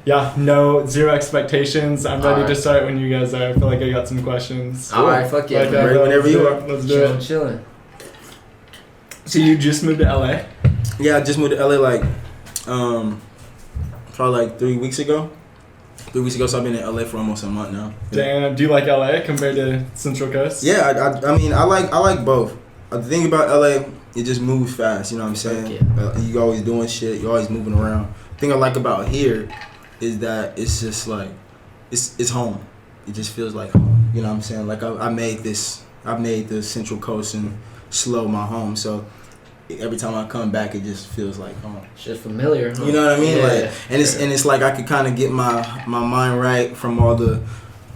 Zero expectations. I'm ready to start when you guys are. I feel like I got some questions. All right, fuck yeah. Ready whenever you are. Let's do it. Chilling. So you just moved to LA? Yeah, I just moved to LA like, probably like 3 weeks ago. 3 weeks ago, so I've been in LA for almost a month now. Damn, do you like LA compared to Central Coast? Yeah, I mean, I like both. The thing about LA, it just moves fast, you know what I'm saying? Yeah. You always doing shit, you're always moving around. The thing I like about here is that it's just like, it's home. It just feels like home, you know what I'm saying? Like I made the Central Coast and SLO my home, so every time I come back, it just feels like home. It's just familiar, huh? You know what I mean? Yeah. Like, and it's like I could kind of get my mind right from all the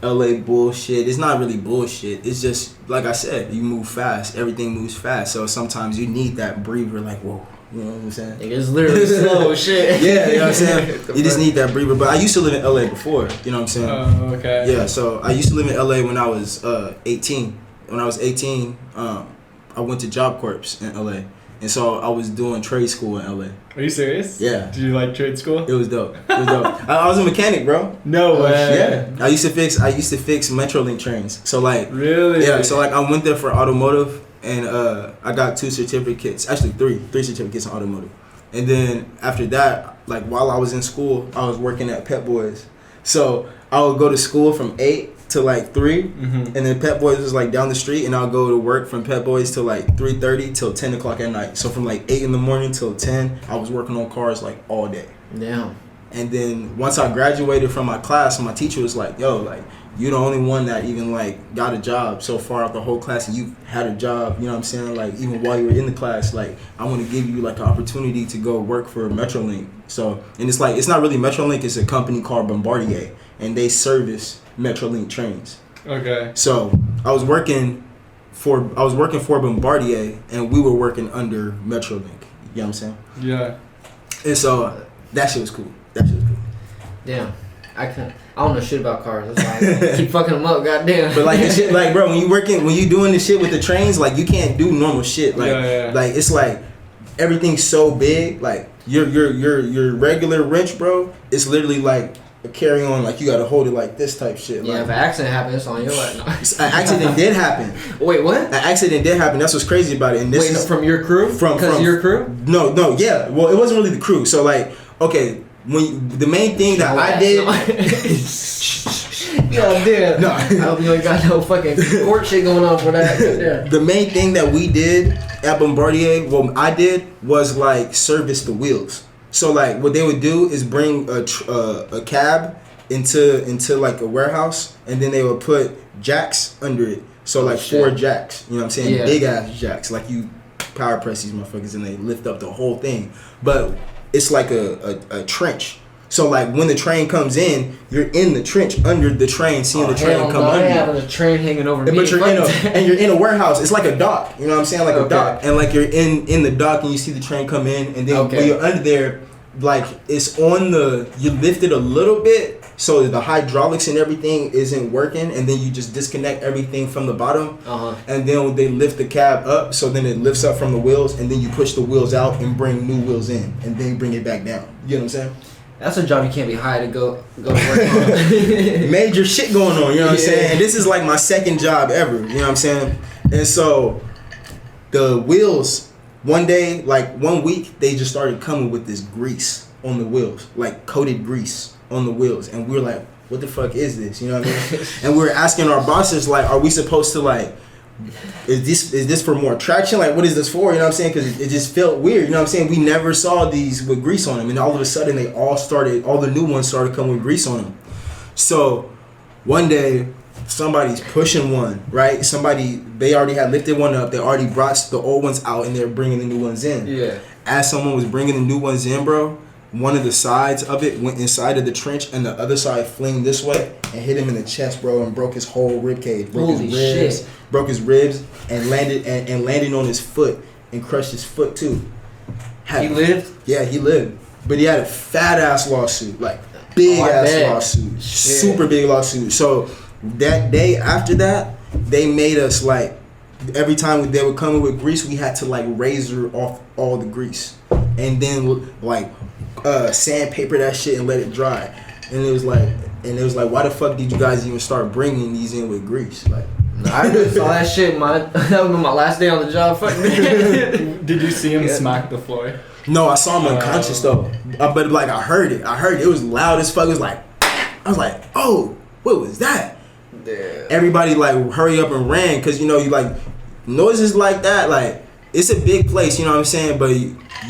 LA bullshit. It's not really bullshit. It's just like I said, you move fast. Everything moves fast. So sometimes you need that breather. Like, whoa, you know what I'm saying? It's literally slow shit. Yeah, you know what I'm saying? You just need that breather. But I used to live in LA before. You know what I'm saying? Oh, okay. Yeah. So I used to live in LA when I was 18. When I was 18, I went to Job Corps in LA. And so I was doing trade school in LA. Are you serious? Yeah. Did you like trade school? It was dope. I was a mechanic, bro. No way. Yeah. I used to fix Metrolink trains. So like Really? Yeah, so like I went there for automotive and I got 2 certificates. Actually three certificates in automotive. And then after that, like while I was in school, I was working at Pep Boys. So I would go to school from 8 to like 3, and then Pep Boys was like down the street, and I'll go to work from Pep Boys till like 3:30 till 10 o'clock at night. So from like 8 in the morning till 10, I was working on cars like all day. Damn. And then once I graduated from my class, my teacher was like, yo, like, you're the only one that even like got a job so far out the whole class, and you had a job, you know what I'm saying? Like even while you were in the class, like I want to give you like an opportunity to go work for Metrolink. So, and it's like, it's not really Metrolink, it's a company called Bombardier, and they service Metrolink trains. Okay. So I was working for Bombardier, and we were working under Metrolink. You know what I'm saying? Yeah. And so that shit was cool. Damn. I don't know shit about cars. That's why I keep fucking them up, goddamn. But like the shit, like bro, when you doing this shit with the trains, like you can't do normal shit. Like like it's like everything's so big. Like your regular wrench, bro, it's literally like a carry on. Like you gotta hold it like this type shit. Yeah, like, if an accident happens, it's on your life. No. An accident did happen. Wait, what? An accident did happen. That's what's crazy about it. And this is from your crew? From your crew? No, yeah. Well, it wasn't really the crew. So like, okay. The main thing that I did. Yeah, damn. No, I hope you ain't got no fucking court shit going on for that. Yeah. The main thing that we did at Bombardier, what I did was like service the wheels. So like, what they would do is bring a cab into like a warehouse, and then they would put jacks under it. So like 4 jacks. You know what I'm saying? Yeah. Big ass jacks. Like you power press these motherfuckers, and they lift up the whole thing. But it's like a trench. So like when the train comes in, you're in the trench under the train, seeing the train come under you. Having a train hanging over me. But you're in a warehouse. It's like a dock. You know what I'm saying? Like a dock. And like you're in the dock, and you see the train come in, and then when you're under there, like it's on you lift it a little bit, so the hydraulics and everything isn't working, and then you just disconnect everything from the bottom, and then they lift the cab up, so then it lifts up from the wheels, and then you push the wheels out and bring new wheels in, and then bring it back down. You know what I'm saying? That's a job you can't be hired to go to work on. Major shit going on, you know what I'm saying? And this is like my second job ever, you know what I'm saying? And so the wheels, one day, like 1 week, they just started coming with this grease on the wheels, like coated grease on the wheels, and we were like, what the fuck is this? You know what I mean? And we were asking our bosses, like, are we supposed to like, is this for more traction? Like, what is this for? You know what I'm saying? Because it just felt weird. You know what I'm saying? We never saw these with grease on them, and all of a sudden all the new ones started coming with grease on them. So one day, somebody's pushing one, right? They already had lifted one up. They already brought the old ones out, and they're bringing the new ones in. Yeah. As someone was bringing the new ones in, bro, one of the sides of it went inside of the trench, and the other side flinged this way and hit him in the chest, bro, and broke his whole rib cage. Broke his ribs, and landed on his foot and crushed his foot too. He lived? Yeah, he lived. But he had a fat ass lawsuit, like big ass lawsuit, super big lawsuit. So that day after that, they made us like, every time they would come in with grease, we had to like razor off all the grease, and then like sandpaper that shit and let it dry. And it was like, why the fuck did you guys even start bringing these in with grease? Like, I just saw that shit. That was my last day on the job. Fuck. Did you see him smack the floor? No, I saw him unconscious though. But like I heard it. It was loud as fuck. It was like, I was like, oh, what was that? Damn. Everybody like hurry up and ran because you like noises like that. Like it's a big place, you know what I'm saying? But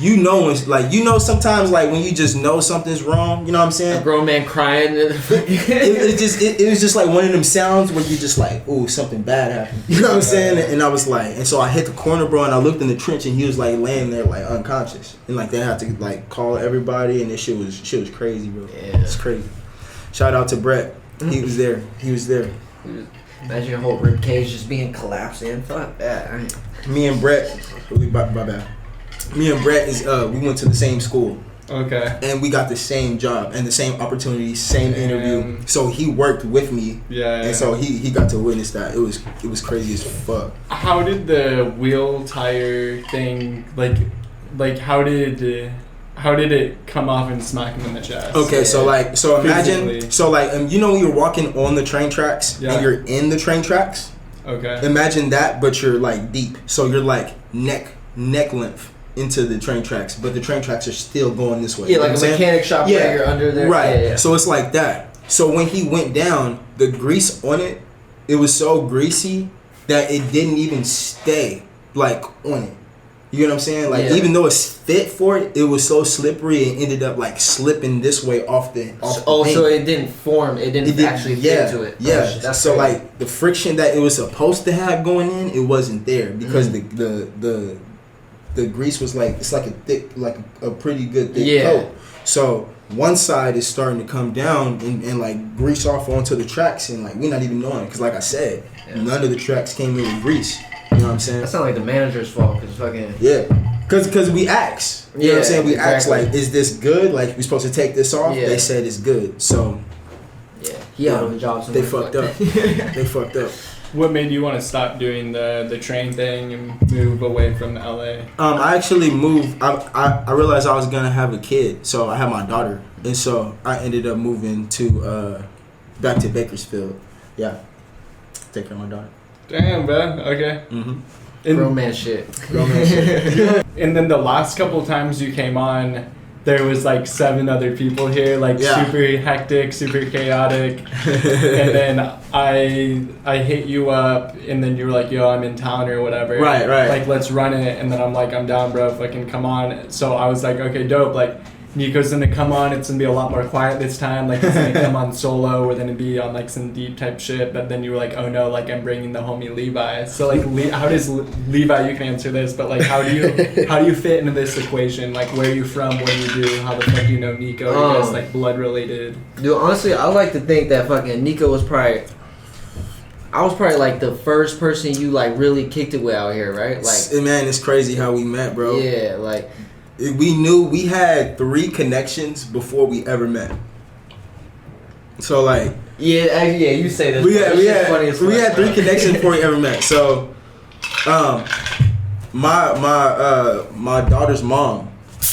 when sometimes like when you just know something's wrong, you know what I'm saying? A grown man crying. it was just like one of them sounds where you just like, ooh, something bad happened. You know what I'm saying? And I was like, and so I hit the corner, bro, and I looked in the trench, and he was like laying there like unconscious, and like they had to like call everybody, and this shit was crazy, bro. Yeah. It's crazy. Shout out to Brett. He was there. Imagine your whole rib cage just being collapsed in. Fuck that. Me and Brett, my bad. Me and Brett we went to the same school. Okay. And we got the same job and the same opportunity, same interview. So he worked with me. Yeah. And so he got to witness that. It was crazy as fuck. How did the wheel tire thing like how did it come off and smack him in the chest? Okay, so imagine Physically. you know when you're walking on the train tracks and you're in the train tracks. Okay. Imagine that, but you're like deep. So you're like neck length into the train tracks, but the train tracks are still going this way. Yeah, like a mechanic shop where you're under there. Right. Yeah. So it's like that. So when he went down, the grease on it, it was so greasy that it didn't even stay like on it. You know what I'm saying? Like even though it's fit for it, it was so slippery and ended up like slipping this way off the thing. So it didn't form. It didn't actually fit to it. Yeah. That's so crazy. like the friction that it was supposed to have going in, it wasn't there because the grease was like, it's like a thick, like a pretty good thick coat. So one side is starting to come down and like grease off onto the tracks, and like we're not even knowing because like I said, none of the tracks came in with grease. You know what I'm saying? That sounds like the manager's fault because fucking because we asked. You know what I'm saying? We asked like, is this good? Like we supposed to take this off? Yeah. They said it's good. So he out of the job. They fucked up. They fucked up. What made you want to stop doing the train thing and move away from LA? I actually moved. I realized I was gonna have a kid, so I had my daughter, and so I ended up moving to back to Bakersfield. Yeah, take care of my daughter. Damn, bro. Okay. Grown man shit. And then the last couple times you came on, there was like 7 other people here, like super hectic, super chaotic. And then I hit you up, and then you were like, yo, I'm in town or whatever. Right. Like, let's run it. And then I'm like, I'm down, bro, fucking come on. So I was like, okay, dope. Like, Niko's gonna come on, it's gonna be a lot more quiet this time. Like, he's gonna come on solo, we're gonna be on like some deep type shit. But then you were like, oh no, like I'm bringing the homie Levi. So like, how does Levi, you can answer this, but like, how do you fit into this equation? Like, where are you from, what do you do, how the fuck do you know Niko? Are you guys like blood related? Dude, honestly, I like to think that fucking Niko was probably, I was probably like the first person you like really kicked it with out here, right? Like, man, it's crazy how we met, bro. Yeah, like. We knew we had 3 connections before we ever met. So like you say this. We had 3 connections before we ever met. So my daughter's mom,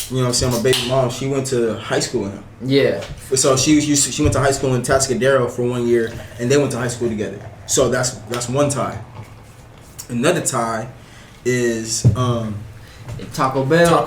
you know what I'm saying, my baby mom, she went to high school with him. Yeah. So she went to high school in Tascadero for 1 year, and they went to high school together. So that's one tie. Another tie is Taco Bell.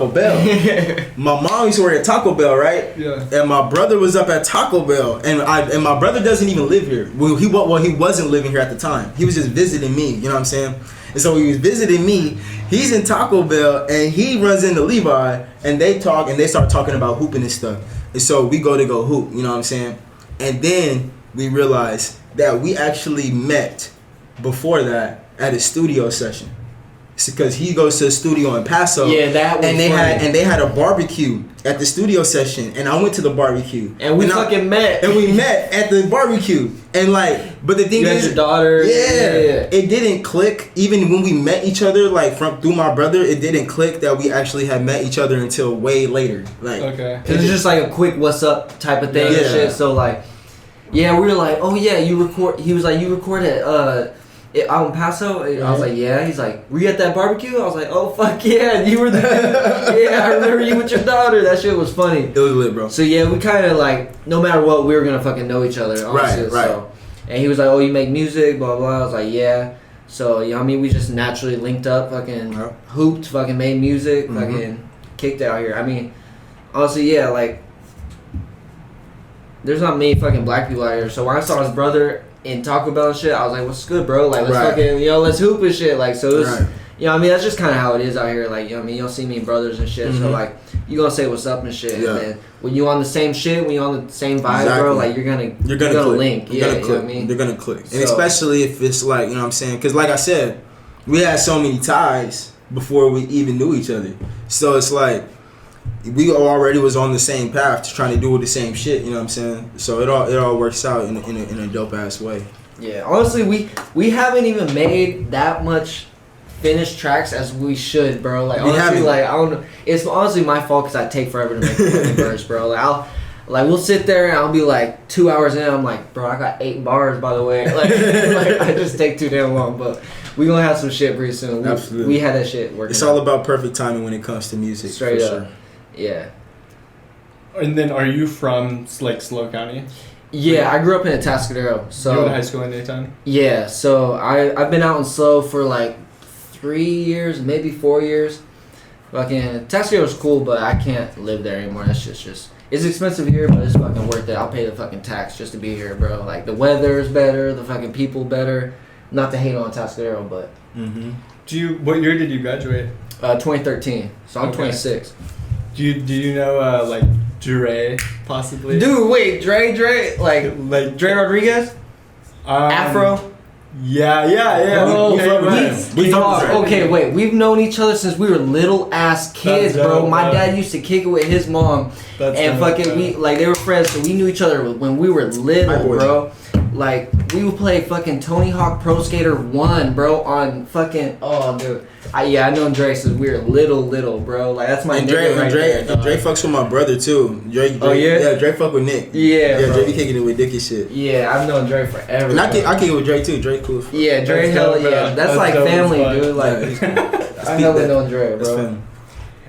My mom used to work at Taco Bell, right? Yeah. And my brother was up at Taco Bell, and my brother doesn't even live here. Well, he wasn't living here at the time. He was just visiting me. You know what I'm saying? And so he was visiting me. He's in Taco Bell, and he runs into Levi, and they talk, and they start talking about hooping and stuff. And so we go hoop. You know what I'm saying? And then we realize that we actually met before that at a studio session. Because he goes to a studio in Paso, that was and they had a barbecue at the studio session, and I went to the barbecue, and we met, and we met at the barbecue, and like, but the thing is, your daughter, it didn't click even when we met each other, like through my brother, it didn't click that we actually had met each other until way later, like, okay, it was just like a quick "what's up" type of thing and shit. So like, we were like, oh yeah, you record. He was like, you record at Out in Paso, I was like, yeah. He's like, were you at that barbecue? I was like, oh fuck yeah, you were there. Yeah, I remember you with your daughter. That shit was funny. It was lit, bro. So yeah, we kind of like, no matter what, we were gonna fucking know each other. Honestly, Right. So, and he was like, oh, you make music, blah blah. I was like, yeah. So you know what I mean, we just naturally linked up, fucking hooped, fucking made music, fucking kicked out here. I mean, honestly, yeah, like there's not many fucking black people out here. So when I saw his brother in Taco Bell and shit, I was like, what's good, bro? Like, let's fucking, let's hoop and shit. Like, so it's, you know what I mean? That's just kind of how it is out here. Like, you know what I mean? You'll see me brothers and shit. So, like, you gonna say what's up and shit. Yeah. And then when you on the same shit, when you on the same vibe, bro, like, you're gonna link. You know what I mean? You're gonna click. And especially if it's like, you know what I'm saying? Because, like I said, we had so many ties before we even knew each other. So, it's like, we already was on the same path to trying to do the same shit, you know what I'm saying? So it all works out in a dope ass way. Yeah, honestly, we haven't even made that much finished tracks as we should, bro. Like honestly, like I don't know. It's honestly my fault because I take forever to make a fucking verse, bro. Like we'll sit there and I'll be like 2 hours in. I'm like, bro, I got 8 bars by the way. Like I just take too damn long, but. We gonna have some shit pretty soon. Absolutely. We had that shit working. It's all about perfect timing when it comes to music. Straight up. Sure. Yeah. And then, are you from like SLO County? Yeah, I grew up in Atascadero. So you went to high school in Dayton? Yeah, so I've been out in SLO for like 3 years, maybe 4 years. Fucking Atascadero's cool, but I can't live there anymore. That's just it's expensive here, but it's fucking worth it. I'll pay the fucking tax just to be here, bro. Like the weather's better, the fucking people better. Not to hate on Atascadero, but. What year did you graduate? 2013. So I'm 26. Do you know like Dre possibly? Dude, wait, Dre, like Dre Rodriguez, Afro. Yeah. Okay, wait. We've known each other since we were little ass kids, bro. My dad used to kick it with his mom, and fucking we like they were friends, so we knew each other when we were little, bro. Like we would play fucking Tony Hawk Pro Skater 1, bro, on fucking dude. I know Dre since we were little, bro. Like that's my nigga right there. And Dre fucks with my brother too. Dre, yeah, Dre fuck with Nick. Yeah, Dre be kicking it with Dick and shit. Yeah, I've known Dre forever. And I kick it with Dre too. Dre cool. Yeah, Dre hell yeah. That's like family, dude. Like I know they know Dre, bro.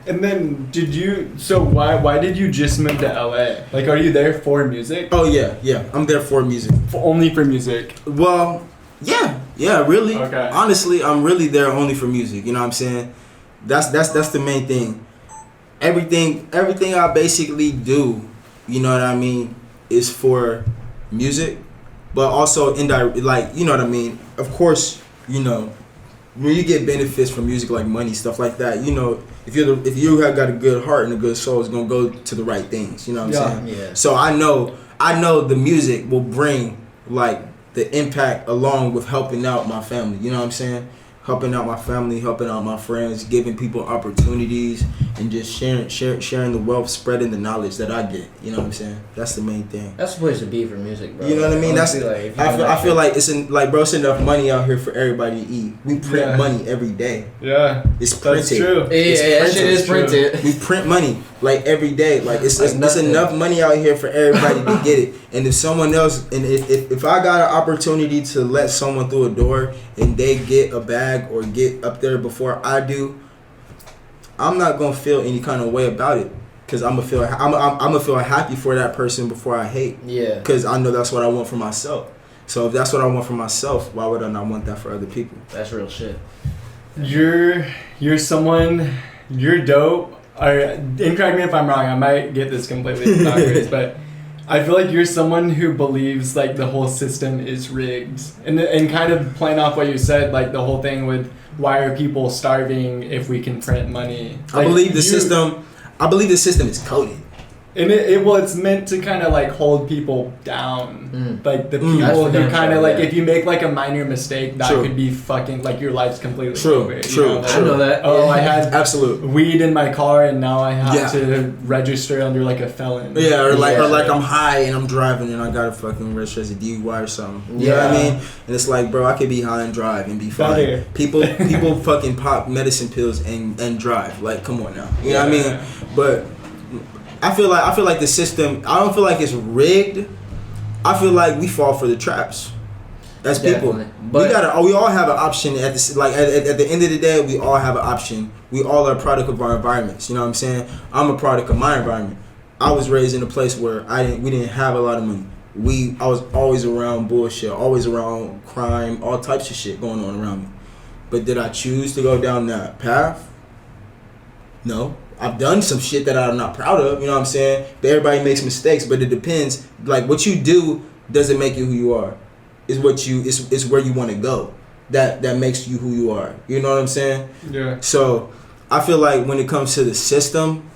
And then why did you just move to LA? Like, are you there for music? Oh yeah, I'm there for music. Only for music? Well, yeah, really. Okay. Honestly, I'm really there only for music. You know what I'm saying? That's the main thing. Everything I basically do, you know what I mean, is for music, but also indirect, like, you know what I mean. Of course, you know, when you get benefits from music, like money, stuff like that, you know, if you have got a good heart and a good soul, it's gonna go to the right things. You know what I'm saying? Yeah. So I know the music will bring like the impact along with helping out my family. You know what I'm saying? Helping out my family, helping out my friends, giving people opportunities, and just sharing the wealth, spreading the knowledge that I get. You know what I'm saying? That's the main thing. That's the place to be for music, bro. You know what I mean? Honestly, I feel like it's enough money out here for everybody to eat. We print money every day. Yeah, it's printed. That's true. Yeah, that shit is printed. We print money like every day. Like it's enough money out here for everybody to get it. And if someone else, and if I got an opportunity to let someone through a door and they get a bag or get up there before I do, I'm not gonna feel any kind of way about it, because I'm gonna feel happy for that person before I hate. Yeah. Because I know that's what I want for myself. So if that's what I want for myself, why would I not want that for other people? That's real shit. You're someone. You're dope. And correct me if I'm wrong. I might get this completely backwards, but I feel like you're someone who believes like the whole system is rigged, and kind of playing off what you said, like the whole thing with why are people starving if we can print money. Like, I believe the system is coded. And it's meant to kind of like hold people down, like the people who kind of like if you make like a minor mistake that could be fucking like your life's completely over. True. I know that. Oh, I had absolute weed in my car and now I have to register under like a felon. Yeah, or like I'm high and I'm driving and I gotta fucking register as a DUI or something. You know what I mean? And it's like, bro, I could be high and drive and be fine. Better. People fucking pop medicine pills and drive. Like, come on now. You know what I mean? But I feel like the system, I don't feel like it's rigged. I feel like we fall for the traps. as people. But we all have an option at this. Like at the end of the day, we all have an option. We all are a product of our environments. You know what I'm saying? I'm a product of my environment. I was raised in a place where we didn't have a lot of money. I was always around bullshit, always around crime, all types of shit going on around me. But did I choose to go down that path? No. I've done some shit that I'm not proud of, you know what I'm saying? But everybody makes mistakes, but it depends. Like, what you do doesn't make you who you are. It's where you want to go. That makes you who you are. You know what I'm saying? Yeah. So, I feel like when it comes to the system,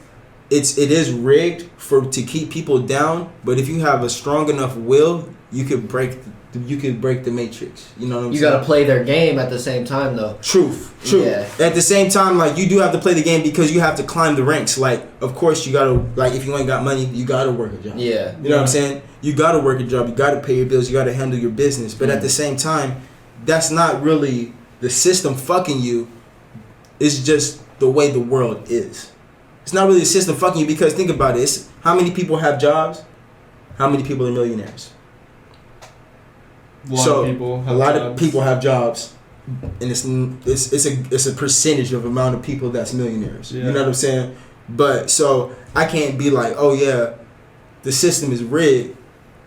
it is rigged to keep people down, but if you have a strong enough will, you could break the matrix. You know what I'm saying? You gotta play their game at the same time, though. True. Yeah. At the same time, like, you do have to play the game because you have to climb the ranks. Like, of course, you gotta, like, if you ain't got money, you gotta work a job. Yeah. You know what I'm saying? You gotta work a job. You gotta pay your bills. You gotta handle your business. But at the same time, that's not really the system fucking you. It's just the way the world is. It's not really the system fucking you because think about it. How many people have jobs? How many people are millionaires? A lot of people have jobs, and it's a percentage of amount of people that's millionaires. Yeah. You know what I'm saying? But so I can't be like, oh yeah, the system is rigged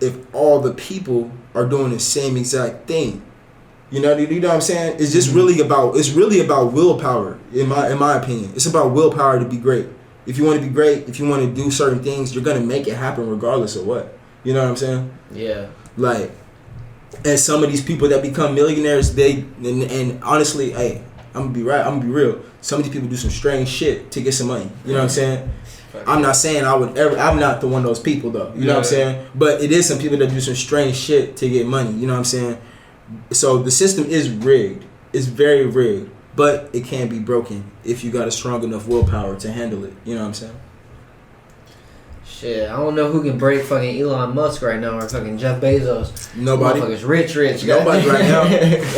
if all the people are doing the same exact thing. You know what I'm saying? It's just really about willpower in my opinion. It's about willpower to be great. If you want to be great, if you want to do certain things, you're gonna make it happen regardless of what. You know what I'm saying? Yeah. Like. And some of these people that become millionaires, and honestly, hey, I'm gonna be real. Some of these people do some strange shit to get some money. You know what I'm saying? I'm not saying I'm not the one of those people though. You know what I'm saying? But it is some people that do some strange shit to get money. You know what I'm saying? So the system is rigged. It's very rigged. But it can be broken if you got a strong enough willpower to handle it. You know what I'm saying? Shit, I don't know who can break fucking Elon Musk right now or fucking Jeff Bezos. Nobody. Motherfuckers rich. Nobody right now.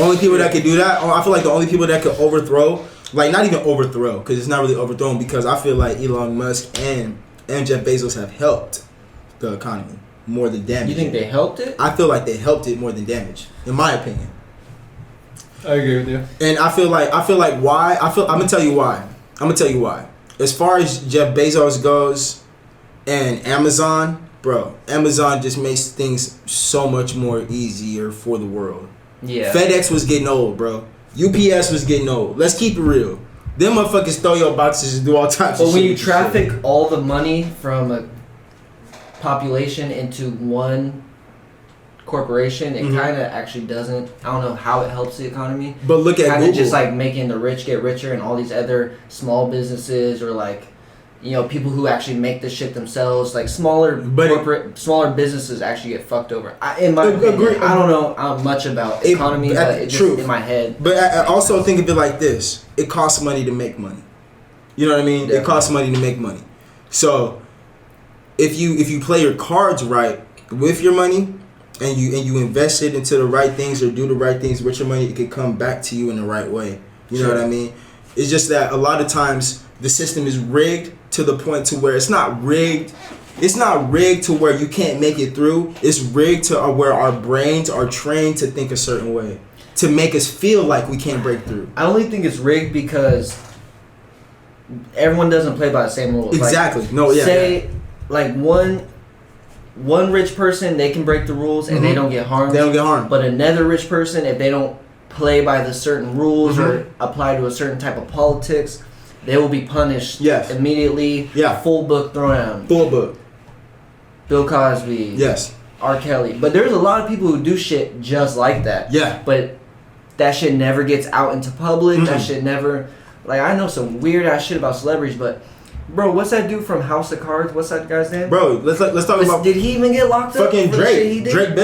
Only people that could do that, I feel like the only people that could overthrow, like not even overthrow, because it's not really overthrown, because I feel like Elon Musk and Jeff Bezos have helped the economy more than damage. You think they helped it? I feel like they helped it more than damage, in my opinion. I agree with you. And I feel like why? I'm gonna tell you why. As far as Jeff Bezos goes, and Amazon just makes things so much more easier for the world. Yeah. FedEx was getting old, bro. UPS was getting old. Let's keep it real. Them motherfuckers throw your boxes and do all types of shit. But when you traffic all the money from a population into one corporation, it kind of actually doesn't. I don't know how it helps the economy. But look at Google. Kind of just like making the rich get richer and all these other small businesses or like, you know, people who actually make the shit themselves, like smaller businesses actually get fucked over. In my opinion, I don't know much about economy, but it's just in my head. But I also think of it like this: it costs money to make money. You know what I mean? Definitely. It costs money to make money. So if you play your cards right with your money, and you invest it into the right things or do the right things with your money, it could come back to you in the right way. You know what I mean? It's just that a lot of times the system is rigged to the point to where it's not rigged. It's not rigged to where you can't make it through. It's rigged to where our brains are trained to think a certain way, to make us feel like we can't break through. I only think it's rigged because everyone doesn't play by the same rules. Exactly. Like, like one rich person, they can break the rules and they don't get harmed. They don't get harmed. But another rich person, if they don't play by the certain rules or apply to a certain type of politics, they will be punished immediately. Yeah. Full book thrown at them. Full book. Bill Cosby. Yes. R. Kelly. But there's a lot of people who do shit just like that. Yeah. But that shit never gets out into public. That shit never... Like, I know some weird ass shit about celebrities, but... Bro, what's that dude from House of Cards? What's that guy's name? Bro, let's talk about... Did he even get locked up? Fucking Drake. Drake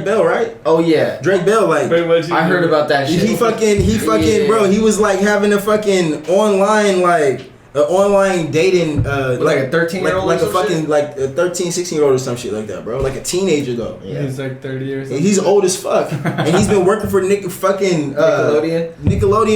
Bell, right? Oh, yeah. Drake Bell, like... I heard about that shit. He fucking, bro, he was, like, having a fucking online, like... An online dating... like a 13-year-old like a fucking, like, a 13, 16-year-old or some shit like that, bro. Like a teenager, though. Yeah. He's, like, 30 or something. And he's old as fuck. And he's been working for Nickelodeon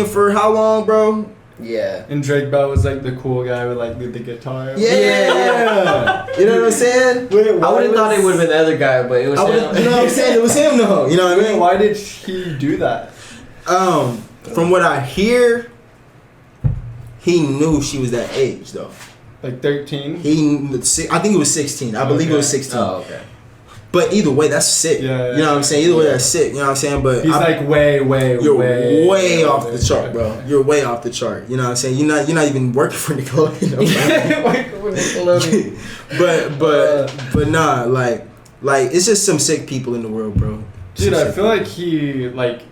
for how long, bro? Yeah. And Drake Bell was like the cool guy with like the guitar. Yeah. You know what I'm saying? I would have thought it would have been the other guy, but it was him. You know what I'm saying? It was him though. You know what I mean? Why did he do that? From what I hear, he knew she was that age though. Like 13? I think it was 16. I believe it was 16. Oh, okay. But either way, that's sick. Yeah, you know what I'm saying? Either way, that's sick. You know what I'm saying? But he's like way off the chart, bro. You're way off the chart. You know what I'm saying? You're not even working for Nickelodeon. But nah, like it's just some sick people in the world, bro. Dude, I feel like he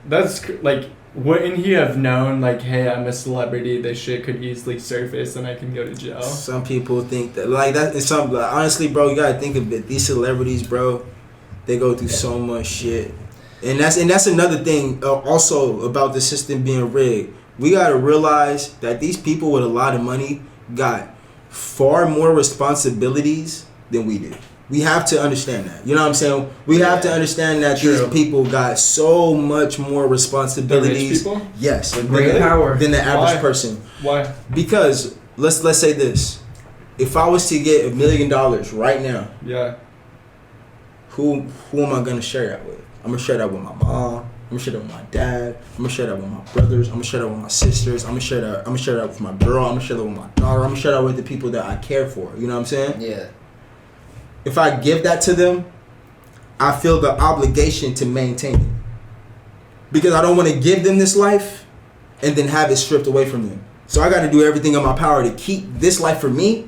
that's like. Wouldn't he have known, like, hey, I'm a celebrity, this shit could easily surface and I can go to jail? Some people think that, like, that is something, like, honestly, bro, you gotta think of it. These celebrities, bro, they go through so much shit. And that's another thing, also, about the system being rigged. We gotta realize that these people with a lot of money got far more responsibilities than we do. We have to understand that. You know what I'm saying? We have to understand that these people got so much more responsibilities. The rich people? Yes. With great power. Than the average person. Why? Because let's say this. If I was to get $1 million right now, who am I gonna share that with? I'm gonna share that with my mom. I'm gonna share that with my dad. I'm gonna share that with my brothers. I'm gonna share that with my sisters. I'm gonna share that with my girl. I'm gonna share that with my daughter. I'm gonna share that with the people that I care for. You know what I'm saying? Yeah. If I give that to them, I feel the obligation to maintain it. Because I don't want to give them this life and then have it stripped away from them. So I got to do everything in my power to keep this life for me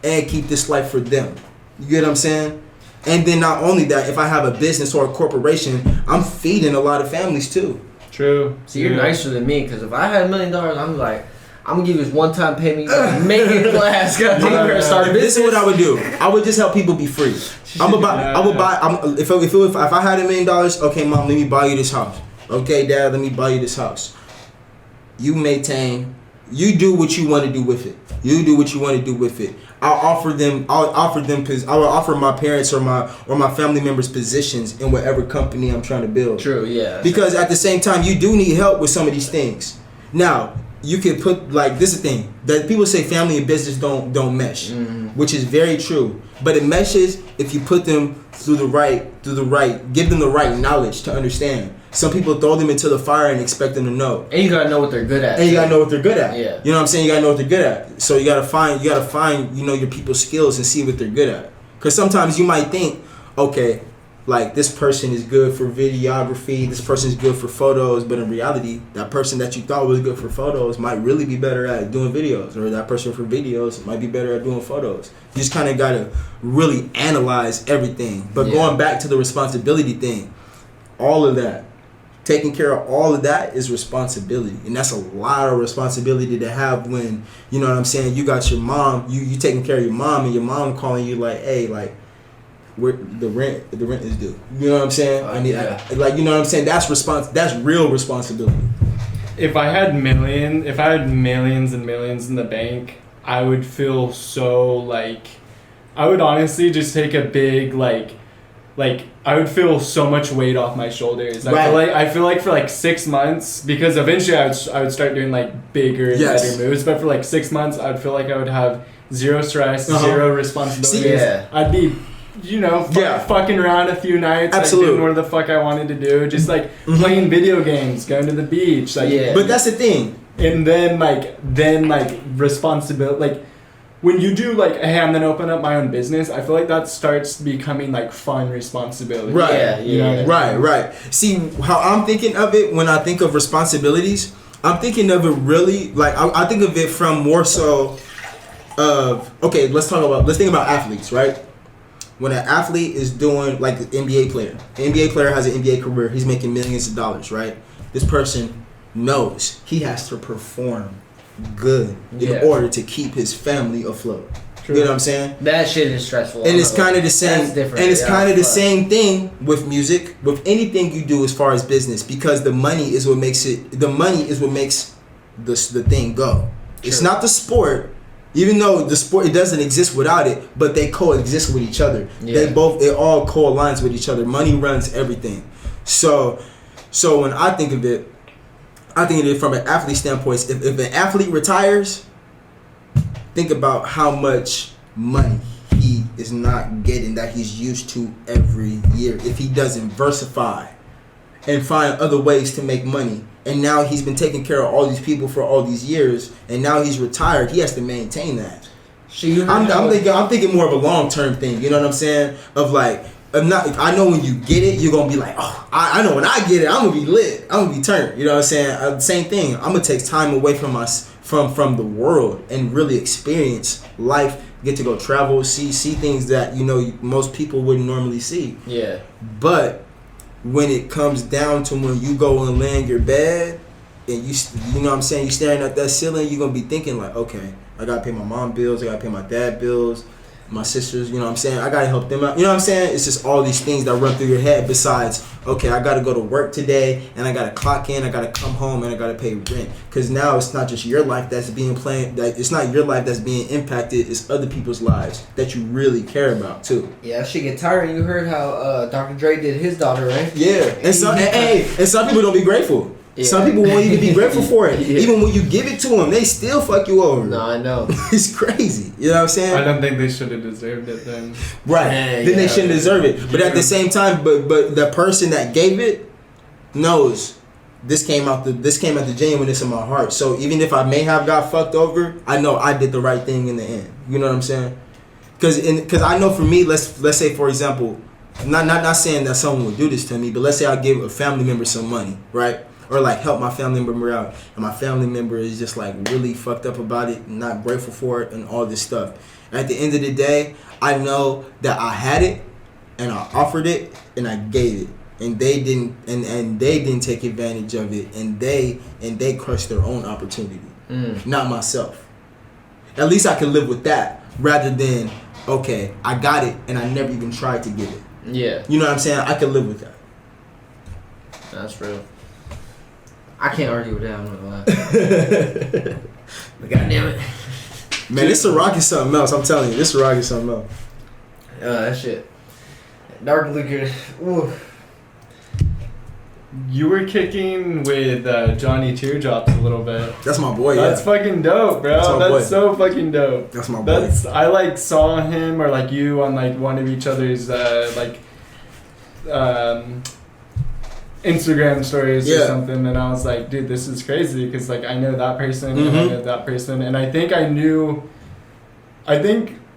and keep this life for them. You get what I'm saying? And then not only that, if I have a business or a corporation, I'm feeding a lot of families too. True. So you're nicer than me, because if I had $1 million, I'm like, I'm gonna give you this one-time payment. Make it class. Start a business. This is what I would do. I would just help people be free. If I had $1 million, okay, mom, let me buy you this house. Okay, dad, let me buy you this house. You maintain. You do what you want to do with it. You do what you want to do with it. I'll offer my parents or my family members positions in whatever company I'm trying to build. True, yeah. Because at the same time, you do need help with some of these things. Now, you could put, like, this is the thing that people say family and business don't mesh, which is very true. But it meshes if you put them through the right, give them the right knowledge to understand. Some people throw them into the fire and expect them to know. And you gotta know what they're good at. Yeah. You know what they're good at. You know what they're good at. So you gotta find, your people's skills and see what they're good at. Because sometimes you might think, okay, like, this person is good for videography, this person is good for photos, but in reality, that person that you thought was good for photos might really be better at doing videos, or that person for videos might be better at doing photos. You just kind of got to really analyze everything. But going back to the responsibility thing, all of that, taking care of all of that is responsibility. And that's a lot of responsibility to have when, you know what I'm saying, you got your mom, you taking care of your mom, and your mom calling you like, hey, like, the rent is due. You know what I'm saying? You know what I'm saying? That's real responsibility. If I had millions and millions in the bank, I would feel so like, I would honestly just take a big like I would feel so much weight off my shoulders. I feel like for like 6 months, because eventually I would start doing like bigger and better moves, but for like 6 months I'd feel like I would have zero stress, zero responsibilities. I'd be fucking around a few nights, absolutely, like, doing whatever the fuck I wanted to do, just like playing video games, going to the beach, like. But that's the thing. And then responsibility, like, when you do like, hey, I'm gonna open up my own business, I feel like that starts becoming like fun responsibility. Right. Right. See how I'm thinking of it when I think of responsibilities. I'm thinking of it really like I think of it from more so of, okay, let's think about athletes, right? When an athlete is doing, like, the NBA player has an NBA career, he's making millions of dollars, right? This person knows he has to perform good in order to keep his family afloat. True. You know what I'm saying? That shit is stressful. And it's kind of the same. That's different. And it's kind of the same thing with music, with anything you do as far as business, because the money is what makes the thing go. True. It's not the sport. Even though the sport, it doesn't exist without it, but they coexist with each other. Yeah. It all co-aligns with each other. Money runs everything. So when I think of it, I think it is from an athlete standpoint. If an athlete retires, think about how much money he is not getting that he's used to every year. If he doesn't diversify and find other ways to make money, and now he's been taking care of all these people for all these years, and now he's retired, he has to maintain that. I'm thinking more of a long-term thing. You know what I'm saying? Of like, I know when you get it, you're gonna be like, oh, I know when I get it, I'm gonna be lit, I'm gonna be turned. You know what I'm saying? Same thing. I'm gonna take time away from us, from the world, and really experience life. Get to go travel, see things that most people wouldn't normally see. Yeah. But when it comes down to when you go and lay in your bed, and you know what I'm saying, you staring at that ceiling, you're gonna be thinking like, okay, I gotta pay my mom bills, I gotta pay my dad bills, my sisters, you know what I'm saying, I gotta help them out, you know what I'm saying. It's just all these things that run through your head. Besides, okay, I gotta go to work today, and I gotta clock in, I gotta come home, and I gotta pay rent. Because now it's not just your life that's being it's not your life that's being impacted, it's other people's lives that you really care about too. Yeah, that shit get tiring. You heard how Dr. Dre did his daughter, right? Yeah, and some people don't be grateful. Yeah. Some people won't even be grateful for it. Yeah. Even when you give it to them, they still fuck you over. No, I know. It's crazy. You know what I'm saying? I don't think they should have deserved it then. Right. Then they shouldn't deserve it. But at the same time, but the person that gave it knows this came out the genuineness of my heart. So even if I may have got fucked over, I know I did the right thing in the end. You know what I'm saying? Because I know for me, let's say for example, not saying that someone would do this to me, but let's say I give a family member some money, right? Or like help my family member out, and my family member is just like really fucked up about it, not grateful for it, and all this stuff. At the end of the day, I know that I had it, and I offered it, and I gave it, and they didn't, and they didn't take advantage of it, and they crushed their own opportunity, not myself. At least I can live with that, rather than okay, I got it, and I never even tried to get it. Yeah, you know what I'm saying? I can live with that. That's real. I can't argue with that, I'm not gonna lie. But goddamn it. Man, this Ciroc is something else, I'm telling you. This Ciroc is something else. That shit. Dark liquor. Ooh. You were kicking with Johnny Teardrops a little bit. That's my boy, That's fucking dope, bro. That's so fucking dope. That's my boy. I like saw him or like you on like one of each other's Instagram stories or something, and I was like, dude, this is crazy because like I know that person and I know that person, and I think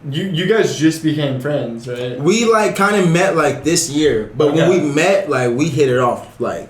you guys just became friends, right? We like kind of met like this year, but when we met, like we hit it off. Like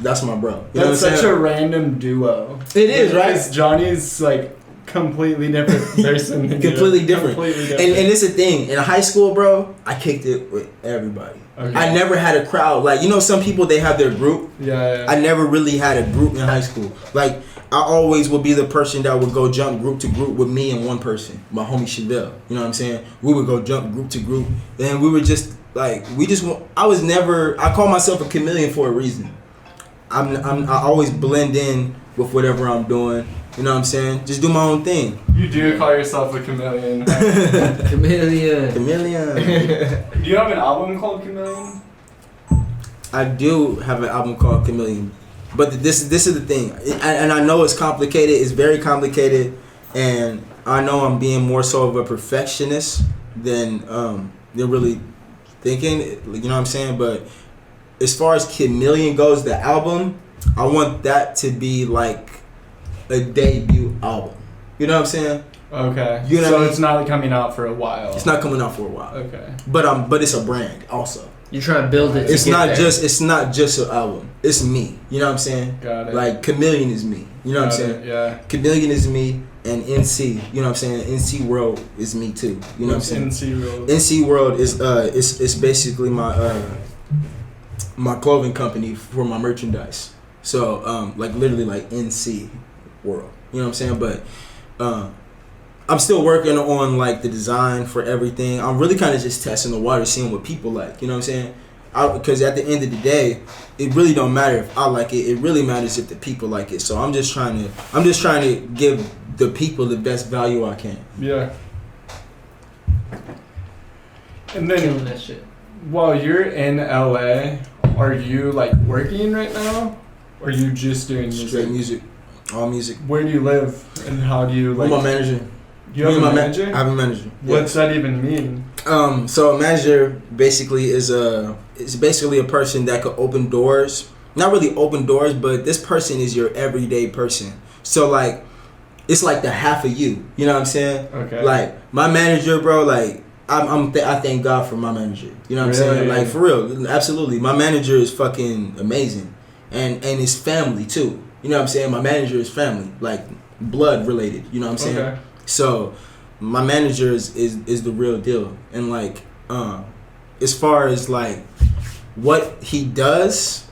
that's my bro. You know that's such a random duo. It is, right? Because Johnny's like completely different person. Completely different. And it's a thing. In high school, bro, I kicked it with everybody. Okay. I never had a crowd. Like, some people, they have their group. Yeah. I never really had a group in high school. Like, I always would be the person that would go jump group to group with me and one person, my homie Chevelle. You know what I'm saying? We would go jump group to group. And we were just, like, I call myself a chameleon for a reason. I always blend in with whatever I'm doing. You know what I'm saying? Just do my own thing. You do call yourself a chameleon. Chameleon. Do you have an album called Chameleon? I do have an album called Chameleon. But this is the thing. And I know it's complicated. It's very complicated. And I know I'm being more so of a perfectionist than really thinking. You know what I'm saying? But as far as Chameleon goes, the album, I want that to be like a debut album. You know what I'm saying? Okay. You know so it's not coming out for a while. It's not coming out for a while. Okay. But it's a brand also. You're trying to build it. It's not just an album. It's me. You know what I'm saying? Got it. Like Chameleon is me. You know what I'm saying? Yeah. Chameleon is me, and NC. You know what I'm saying? NC World is me too. You know what I'm saying? NC World. NC World is it's basically my clothing company for my merchandise. So like literally like NC World. You know what I'm saying? But I'm still working on like the design for everything. I'm really kind of just testing the water, seeing what people like. You know what I'm saying? Because at the end of the day, it really don't matter if I like it. It really matters if the people like it. So I'm just trying to give the people the best value I can. Yeah. And then killing that shit. While you're in LA, are you like working right now? Or are you just doing music? Straight music. All music. Where do you live and how do you like? I'm a manager. You have a manager? I have a manager. What's that even mean? So a manager basically is basically a person that could open doors. Not really open doors, but this person is your everyday person. So like, it's like the half of you. You know what I'm saying? Okay. Like my manager, bro. Like I thank God for my manager. You know what I'm saying? Like for real, absolutely. My manager is fucking amazing, and his family too. You know what I'm saying? My manager is family, like blood related. You know what I'm saying? Okay. So my manager is the real deal, and like as far as like what he does,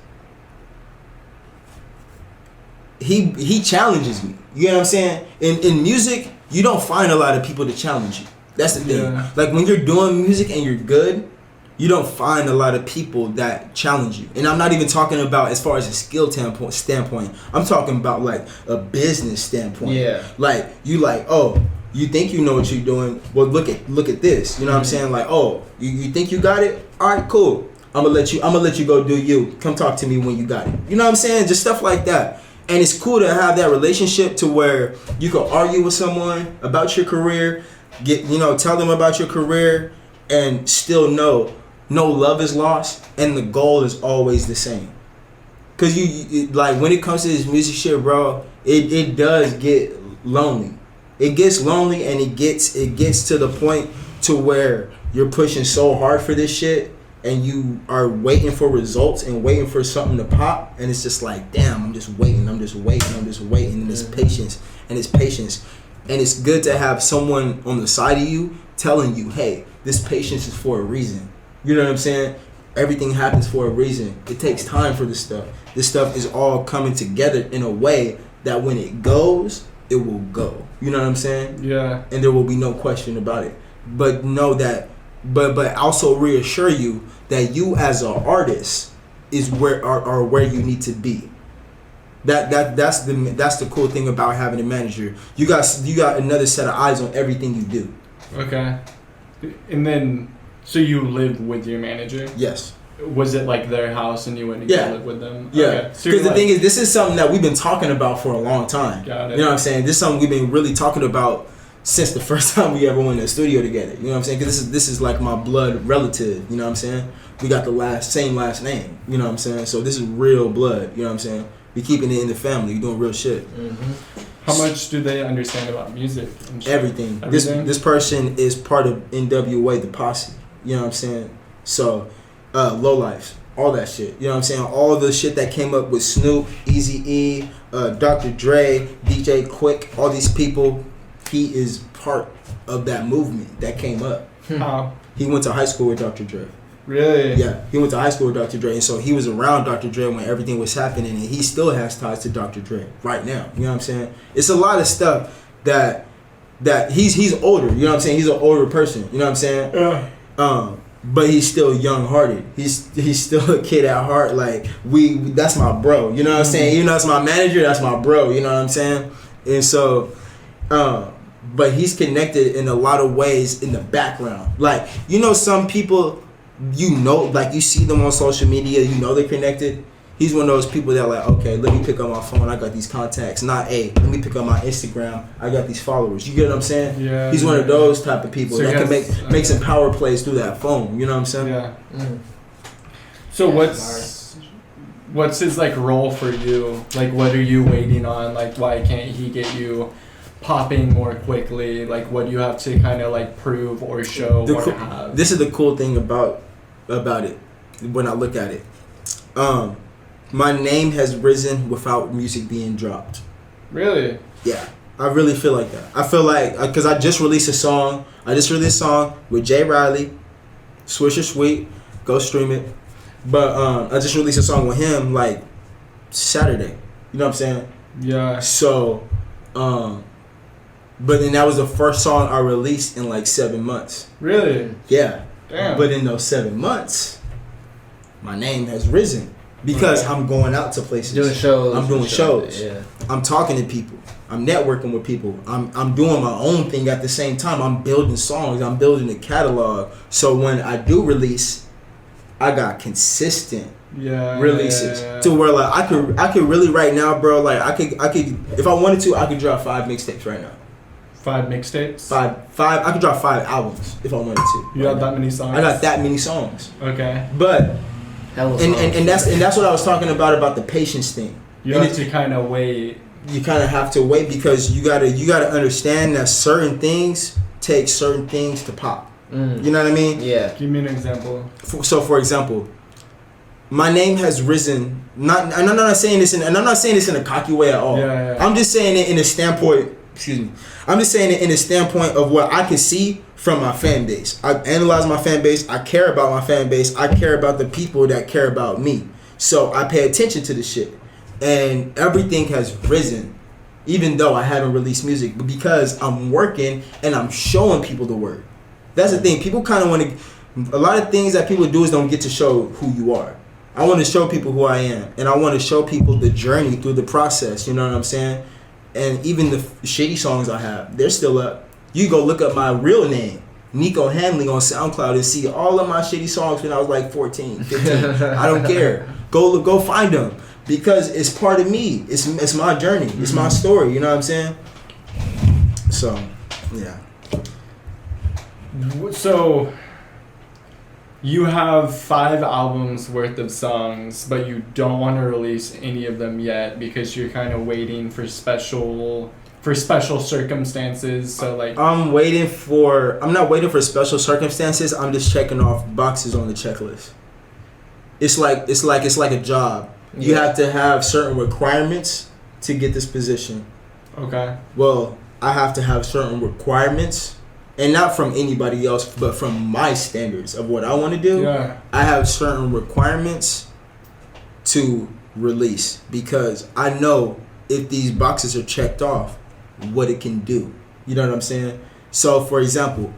he challenges me. You know what I'm saying? In music, you don't find a lot of people to challenge you. That's the thing. Yeah. Like when you're doing music and you're good, you don't find a lot of people that challenge you. And I'm not even talking about as far as a skill standpoint. I'm talking about like a business standpoint. Yeah. Like you like, oh, you think you know what you're doing? Well, look at this. You know what I'm saying? Like, oh, you think you got it? All right, cool. I'm gonna let you go do you. Come talk to me when you got it. You know what I'm saying? Just stuff like that. And it's cool to have that relationship to where you can argue with someone about your career, tell them about your career, and still know no love is lost, and the goal is always the same. Cause you like when it comes to this music shit, bro, it does get lonely. It gets lonely, and it gets to the point to where you're pushing so hard for this shit, and you are waiting for results and waiting for something to pop, and it's just like, damn, I'm just waiting, and it's patience, and it's good to have someone on the side of you telling you, hey, this patience is for a reason. You know what I'm saying? Everything happens for a reason. It takes time for this stuff. This stuff is all coming together in a way that when it goes, it will go. You know what I'm saying? Yeah. And there will be no question about it. But know that, but also reassure you that you as an artist is where you need to be. That's the cool thing about having a manager. You got another set of eyes on everything you do. Okay. And then, so you live with your manager? Yes. Was it like their house and you went to go live with them? Yeah. Okay. Because the thing is, this is something that we've been talking about for a long time. Got it. You know what I'm saying? This is something we've been really talking about since the first time we ever went to the studio together. You know what I'm saying? Because this is like my blood relative. You know what I'm saying? We got the same last name. You know what I'm saying? So this is real blood. You know what I'm saying? We keeping it in the family. We doing real shit. Mm-hmm. How much do they understand about music? And shit? Everything. This person is part of NWA, the posse. You know what I'm saying? So, Low Life, all that shit. You know what I'm saying? All the shit that came up with Snoop, Eazy-E, Dr. Dre, DJ Quick, all these people. He is part of that movement that came up. How? He went to high school with Dr. Dre. Really? Yeah, he went to high school with Dr. Dre, and so he was around Dr. Dre when everything was happening, and he still has ties to Dr. Dre right now. You know what I'm saying? It's a lot of stuff that he's older. You know what I'm saying? He's an older person. You know what I'm saying? Yeah. But he's still young-hearted. He's still a kid at heart. Like that's my bro. You know what I'm saying? Even though that's my manager, that's my bro. You know what I'm saying? And so, but he's connected in a lot of ways in the background. Like, you know, some people, you know, like you see them on social media, you know they're connected. He's one of those people that like, okay, let me pick up my phone, I got these contacts. Not, hey, let me pick up my Instagram, I got these followers. You get what I'm saying? Yeah. He's one of those type of people So that can make some power plays through that phone. You know what I'm saying? Yeah. Mm. So what's his like role for you? Like, what are you waiting on? Like, why can't he get you popping more quickly? Like, what do you have to kind of like prove or show or have? This is the cool thing about it when I look at it. My name has risen without music being dropped. Really? Yeah, I really feel like that. I feel like, because I just released a song. I just released a song with Jay Riley, Swisher Sweet. Go stream it. But I just released a song with him like Saturday. You know what I'm saying? Yeah. So, but then that was the first song I released in like 7 months. Really? Yeah. Damn. But in those 7 months, my name has risen. Because I'm going out to places. Doing shows. I'm doing shows. Yeah. I'm talking to people. I'm networking with people. I'm doing my own thing at the same time. I'm building songs. I'm building a catalog. So when I do release, I got consistent releases to where like I could really right now, bro. Like I could if I wanted to, I could drop 5 mixtapes right now. 5 mixtapes? Five. I could drop 5 albums if I wanted to. You got that many songs? I got that many songs. Okay. But and that's what I was talking about the patience thing. You have to kind of wait. You kind of have to wait because you gotta understand that certain things take certain things to pop. You know what I mean? Yeah. Give me an example. So for example, my name has risen. I'm not saying this in a cocky way at all. Yeah. I'm just saying it in a standpoint. Excuse me. I'm just saying it in a standpoint of what I can see from my fan base. I analyze my fan base. I care about my fan base. I care about the people that care about me. So I pay attention to this shit. And everything has risen, even though I haven't released music, but because I'm working and I'm showing people the word. That's the thing. People kind of want to. A lot of things that people do is don't get to show who you are. I want to show people who I am, and I want to show people the journey through the process. You know what I'm saying? And even the shitty songs I have, they're still up. You go look up my real name, Niko Hanley, on SoundCloud and see all of my shitty songs when I was like 14, 15. I don't care. Go find them. Because it's part of me. It's my journey. It's my story. You know what I'm saying? So, yeah. So, you have 5 albums worth of songs, but you don't want to release any of them yet because you're kind of waiting for special circumstances. So like I'm not waiting for special circumstances. I'm just checking off boxes on the checklist. It's like a job. You have to have certain requirements to get this position. Okay. Well, I have to have certain requirements, and not from anybody else, but from my standards of what I want to do. Yeah. I have certain requirements to release because I know if these boxes are checked off, what it can do. You know what I'm saying? So, for example,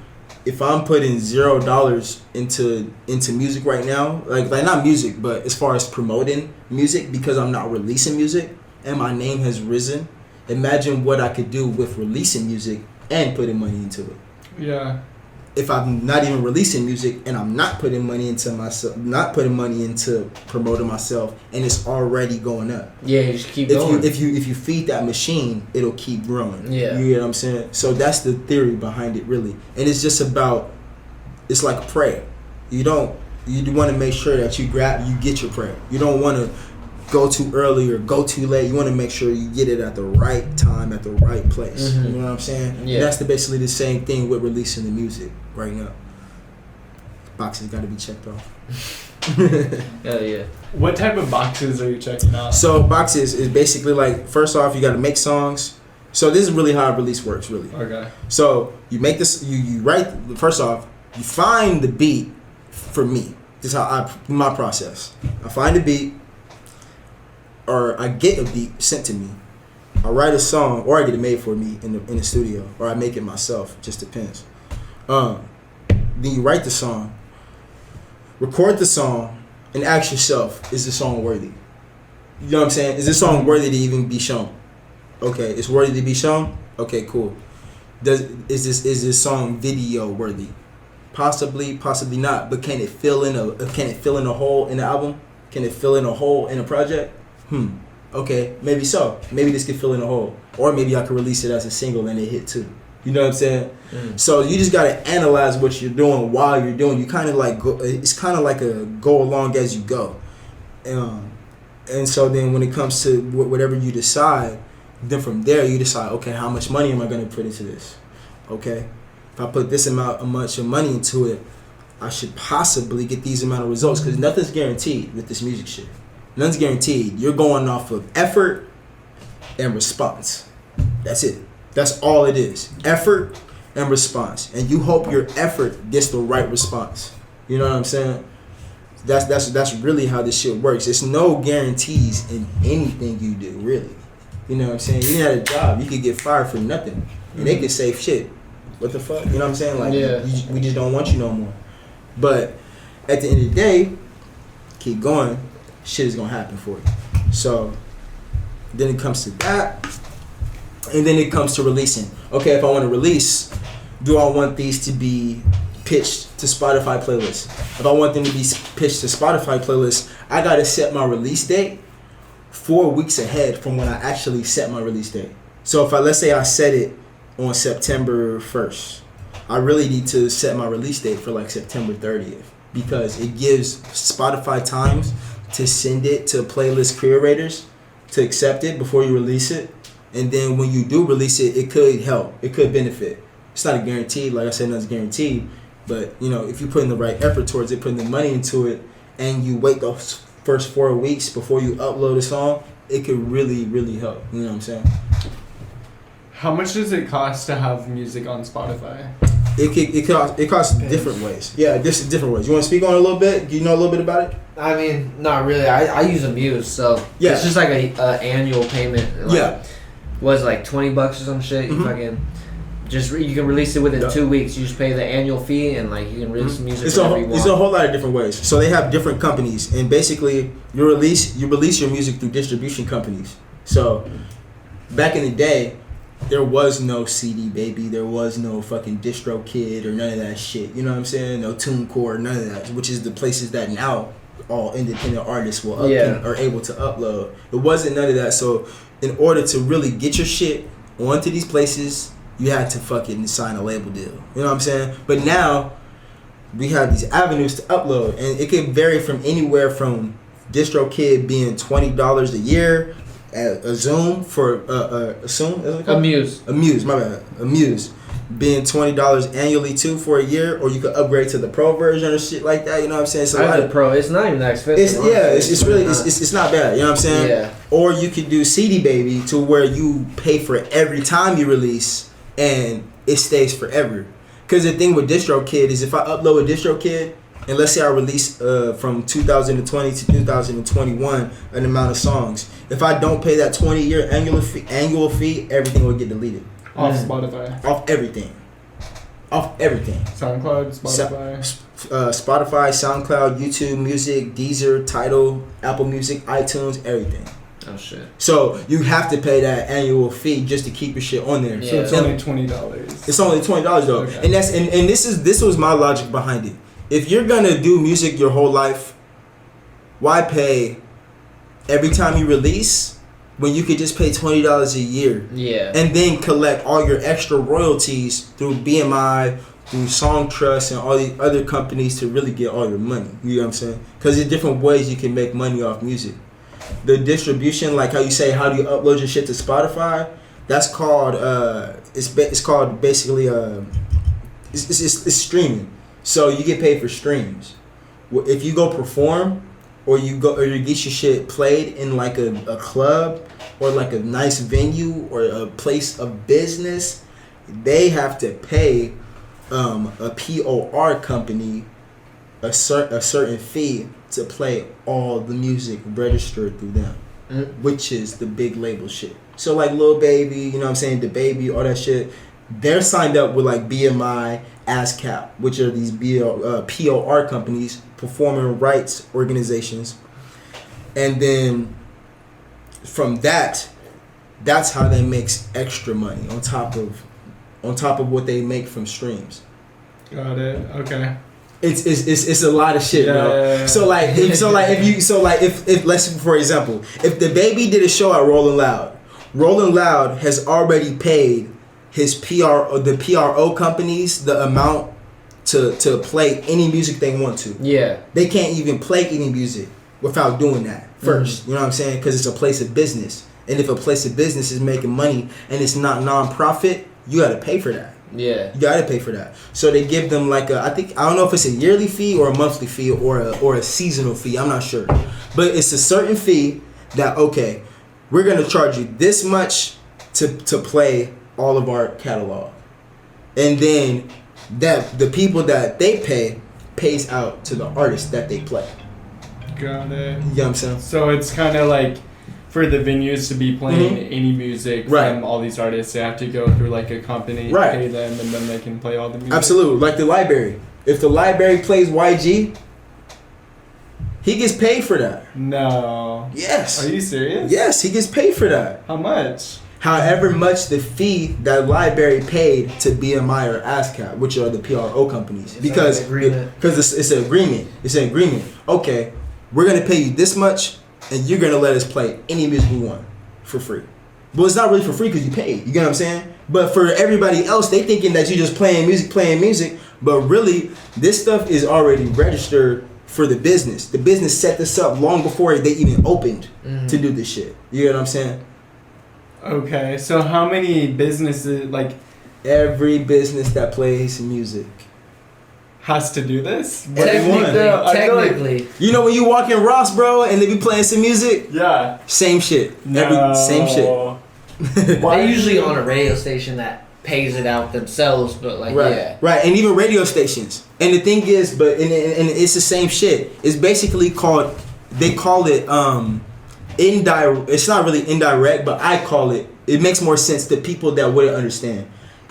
if I'm putting $0 into music right now, like not music, but as far as promoting music, because I'm not releasing music and my name has risen, imagine what I could do with releasing music and putting money into it. Yeah. If I'm not even releasing music and I'm not putting money into myself, not putting money into promoting myself, and it's already going up. Yeah, you just keep going. If you feed that machine, it'll keep growing. Yeah. You get what I'm saying? So that's the theory behind it, really. And it's just about, it's like prayer. You want to make sure that you get your prayer. You don't want to go too early or go too late. You want to make sure you get it at the right time, at the right place. Mm-hmm. You know what I'm saying? Yeah. And that's basically the same thing with releasing the music right now. Boxes got to be checked off. Hell yeah. What type of boxes are you checking off? So boxes is basically like, first off, you got to make songs. So this is really how a release works, really. Okay. So you make this, you write, first off, you find the beat for me. This is my process. I find the beat, or I get a beat sent to me. I write a song, or I get it made for me in the studio, or I make it myself. Just depends. Then you write the song, record the song, and ask yourself, is this song worthy? You know what I'm saying? Is this song worthy to even be shown? Okay, it's worthy to be shown? Okay, cool. Is this song video worthy? Possibly not. But can it fill in a hole in the album? Can it fill in a hole in a project? Okay, maybe so. Maybe this could fill in a hole. Or maybe I could release it as a single and it hit too. You know what I'm saying? So you just gotta analyze what you're doing while you're doing. You kind of like it's kind of like a go along as you go. And so then when it comes to whatever you decide, then from there you decide, okay, how much money am I gonna put into this? Okay, if I put this much of money into it, I should possibly get these amount of results, because nothing's guaranteed with this music shit. None's guaranteed. You're going off of effort and response. That's it. That's all it is. Effort and response. And you hope your effort gets the right response. You know what I'm saying? That's really how this shit works. There's no guarantees in anything you do, really. You know what I'm saying? You had a job, you could get fired for nothing. And they could say, shit, what the fuck? You know what I'm saying? Like, we just don't want you no more. But at the end of the day, keep going. Shit is gonna happen for you. So then it comes to that, and then it comes to releasing. Okay, if I want to release, do I want these to be pitched to Spotify playlists. If I want them to be pitched to Spotify playlists, I gotta set my release date 4 weeks ahead from when I actually set my release date. So if let's say I set it on September 1st, I really need to set my release date for like September 30th because it gives Spotify times to send it to playlist curators to accept it before you release it. And then when you do release it, it could help. It could benefit. It's not a guarantee. Like I said, nothing's guaranteed. But, you know, if you put in the right effort towards it, putting the money into it, and you wait those first 4 weeks before you upload a song, it could really, really help. You know what I'm saying? How much does it cost to have music on Spotify? It costs different ways. Yeah, different ways. You want to speak on it a little bit? Do you know a little bit about it? I mean, not really. I use Amuse, so yeah. It's just like a annual payment. Like, yeah. Was like $20 or some shit. You fucking you can release it within 2 weeks. You just pay the annual fee and like you can release music whenever you want. It's a whole lot of different ways. So they have different companies, and basically you release your music through distribution companies. So back in the day, there was no CD Baby, there was no fucking DistroKid or none of that shit. You know what I'm saying? No TuneCore, none of that. Which is the places that now all independent artists are able to upload. It wasn't none of that. So in order to really get your shit onto these places, you had to fucking sign a label deal. You know what I'm saying? But now we have these avenues to upload, and it can vary from anywhere from DistroKid being $20 a year, a Zoom for Amuse, my bad, Amuse being $20 annually too for a year, or you could upgrade to the Pro version or shit like that. You know what I'm saying? So the Pro, it's not even that expensive. It's really it's not bad. You know what I'm saying? Yeah. Or you could do CD Baby to where you pay for it every time you release, and it stays forever. Because the thing with DistroKid is if I upload a DistroKid, and let's say I release from 2020 to 2021 an amount of songs, if I don't pay that 20-year annual fee, everything will get deleted. Off Spotify. Off everything. SoundCloud, Spotify. Spotify, SoundCloud, YouTube Music, Deezer, Tidal, Apple Music, iTunes, everything. Oh shit. So you have to pay that annual fee just to keep your shit on there. Yeah. So it's only $20. It's only $20 though. Okay. And this was my logic behind it. If you're gonna do music your whole life, why pay every time you release when you could just pay $20 a year? Yeah. And then collect all your extra royalties through BMI, through Song Trust, and all these other companies to really get all your money. You know what I'm saying? Because there's different ways you can make money off music. The distribution, like how you say, how do you upload your shit to Spotify? That's called it's called basically it's streaming. So you get paid for streams. If you go perform, or you get your shit played in like a club or like a nice venue or a place of business, they have to pay a POR company a certain fee to play all the music registered through them, which is the big label shit. So like Lil Baby, you know what I'm saying, the Baby, all that shit, they're signed up with like BMI, ASCAP, which are these POR companies, performing rights organizations, and then from that's how they make extra money on top of what they make from streams. Got it. Okay. It's a lot of shit, bro. Yeah. So if let's for example, if the Baby did a show at Rolling Loud has already paid his the PRO companies the amount to play any music they want to. Yeah. They can't even play any music without doing that first. Mm-hmm. You know what I'm saying? Because it's a place of business. And if a place of business is making money and it's not non-profit, you got to pay for that. Yeah. You got to pay for that. So they give them like I don't know if it's a yearly fee or a monthly fee or a seasonal fee. I'm not sure. But it's a certain fee that, okay, we're going to charge you this much to play all of our catalog. And then that the people that they pay pays out to the artists that they play. Got it. You know what I'm saying? So it's kind of like for the venues to be playing any music from all these artists, they have to go through like a company, pay them, and then they can play all the music. Absolutely. Like the library. If the library plays YG, he gets paid for that. No. Yes. Are you serious? Yes, he gets paid for that. How much? however much the fee that library paid to BMI or ASCAP, which are the PRO companies, because it's an agreement. It's an agreement. Okay, we're gonna pay you this much, and you're gonna let us play any music we want for free. Well, it's not really for free because you paid. You get what I'm saying? But for everybody else, they thinking that you just playing music. But really, this stuff is already registered for the business. The business set this up long before they even opened to do this shit. You get what I'm saying? Okay, so how many businesses, like... Every business that plays music has to do this? Technically. You know when you walk in Ross, bro, and they be playing some music? Yeah. Same shit. Same shit. They're usually on a radio station that pays it out themselves, but like, Right, and even radio stations. And the thing is, and it's the same shit. It's basically called, they call it indirect. It's not really indirect, but I call it. It makes more sense to people that wouldn't understand.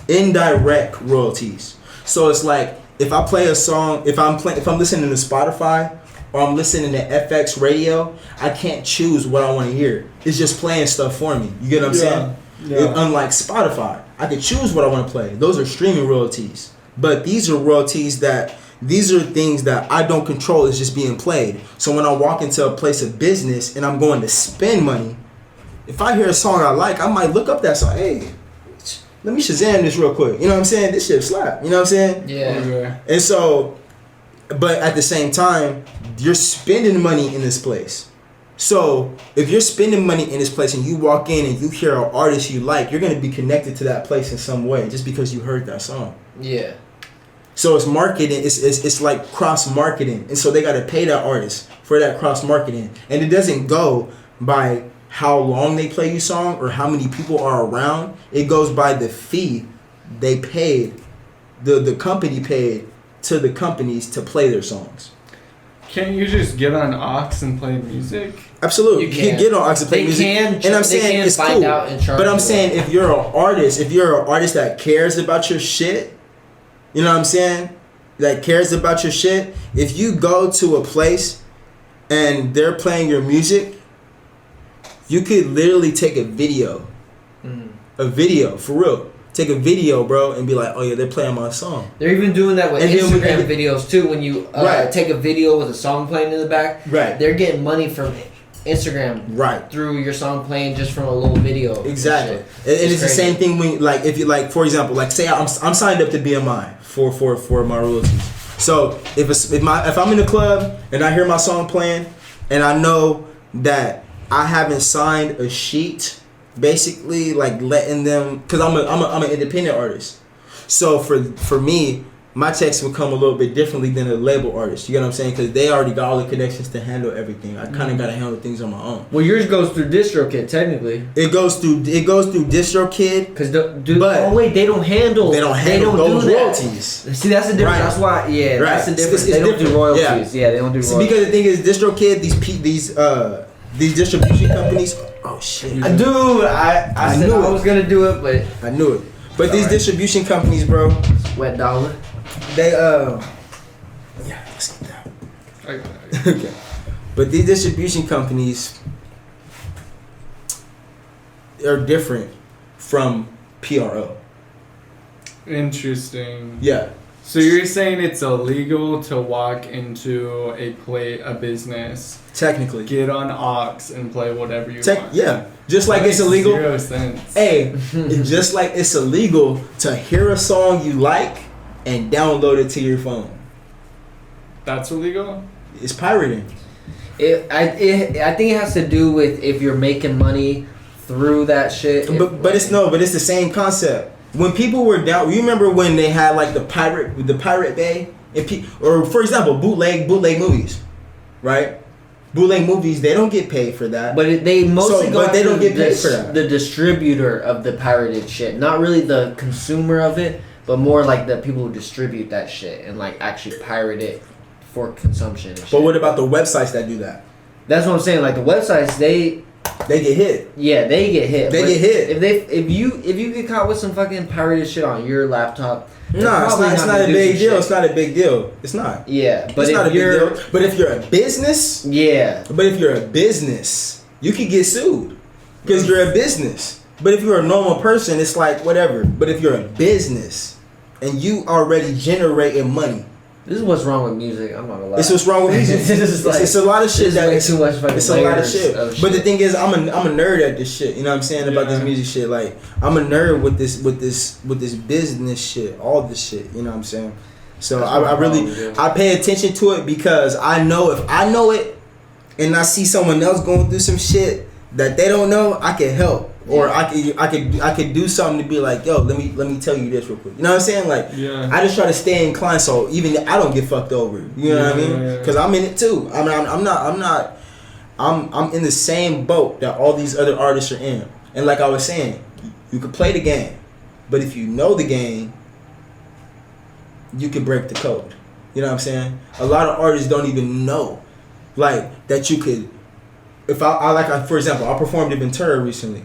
Indirect royalties. So it's like if I play a song, if I'm listening to Spotify or I'm listening to FX radio, I can't choose what I want to hear. It's just playing stuff for me. You get what I'm saying? Yeah. Unlike Spotify, I can choose what I want to play. Those are streaming royalties. But these are royalties these are things that I don't control. It's just being played. So when I walk into a place of business and I'm going to spend money, if I hear a song I like, I might look up that song. Hey, let me Shazam this real quick. You know what I'm saying? This shit slap. You know what I'm saying? Yeah. And so, but at the same time, you're spending money in this place. So if you're spending money in this place and you walk in and you hear an artist you like, you're going to be connected to that place in some way just because you heard that song. Yeah. So it's marketing. It's like cross marketing, and so they got to pay that artist for that cross marketing, and it doesn't go by how long they play your song or how many people are around. It goes by the fee they paid, the company paid to the companies to play their songs. Can't you just get on aux and play music? Absolutely, you can get on aux and play music. And I'm saying it's cool. But I'm saying if you're an artist that cares about your shit, you know what I'm saying? That cares about your shit. If you go to a place and they're playing your music, you could literally take a video. A video, for real. Take a video, bro, and be like, oh yeah, they're playing my song. They're even doing that with Instagram videos too. When you take a video with a song playing in the back, they're getting money from Instagram through your song playing just from a little video. Exactly. And it's the same thing when, like, if you, like, for example, like, say I'm signed up to BMI for my royalties. So if I'm in the club and I hear my song playing and I know that I haven't signed a sheet, basically like letting them, because I'm an independent artist. So for me, my checks would come a little bit differently than a label artist. You get what I'm saying? Because they already got all the connections to handle everything. I kind of got to handle things on my own. Well, yours goes through DistroKid technically. It goes through DistroKid. Because they don't handle those royalties. See, that's the difference. That's why. Yeah, that's the difference. They don't do royalties. Yeah, they don't do royalties. Because the thing is, DistroKid, these distribution companies. Oh shit, dude! I said I was gonna do it, but I knew it. But these distribution companies, bro. Wet dollar. They yeah, let's get that. Okay. But these distribution companies are different from PRO. Interesting. Yeah. So you're saying it's illegal to walk into a business, technically, get on aux and play whatever you want? Yeah. Just like it's illegal. 0 cents. Hey, just like it's illegal to hear a song you like and download it to your phone. That's illegal? It's pirating. I think it has to do with if you're making money through that shit. But it's the same concept. When people were down, you remember when they had like the Pirate Bay, or for example, bootleg movies, right? Bootleg movies, they don't get paid for that. But they mostly don't get paid for that. The distributor of the pirated shit, not really the consumer of it, but more like the people who distribute that shit and like actually pirate it for consumption. And shit. But what about the websites that do that? That's what I'm saying. Like the websites, they get hit. Yeah, they get hit. They get hit. If you get caught with some fucking pirated shit on your laptop, no, it's not a big deal. It's not a big deal. It's not. Yeah, but it's not a big deal. But if you're a business, yeah. But if you're a business, you could get sued because you're a business. But if you're a normal person, it's like whatever. But if you're a business and you already generating money, this is what's wrong with music. I'm not gonna lie. This is what's wrong with music. It's a lot of shit that way too much fucking. It's a lot of shit. But the thing is, I'm a nerd at this shit. You know what I'm saying about this music shit. Like I'm a nerd with this business shit, all this shit. You know what I'm saying. So I pay attention to it because I know if I know it, and I see someone else going through some shit that they don't know, I can help. Or I could do something to be like, yo, let me tell you this real quick. You know what I'm saying? Like, I just try to stay inclined so even I don't get fucked over. You know what I mean? Because I'm in it too. I mean, I'm in the same boat that all these other artists are in. And like I was saying, you could play the game, but if you know the game, you can break the code. You know what I'm saying? A lot of artists don't even know, like that you could. If for example, I performed in Ventura recently.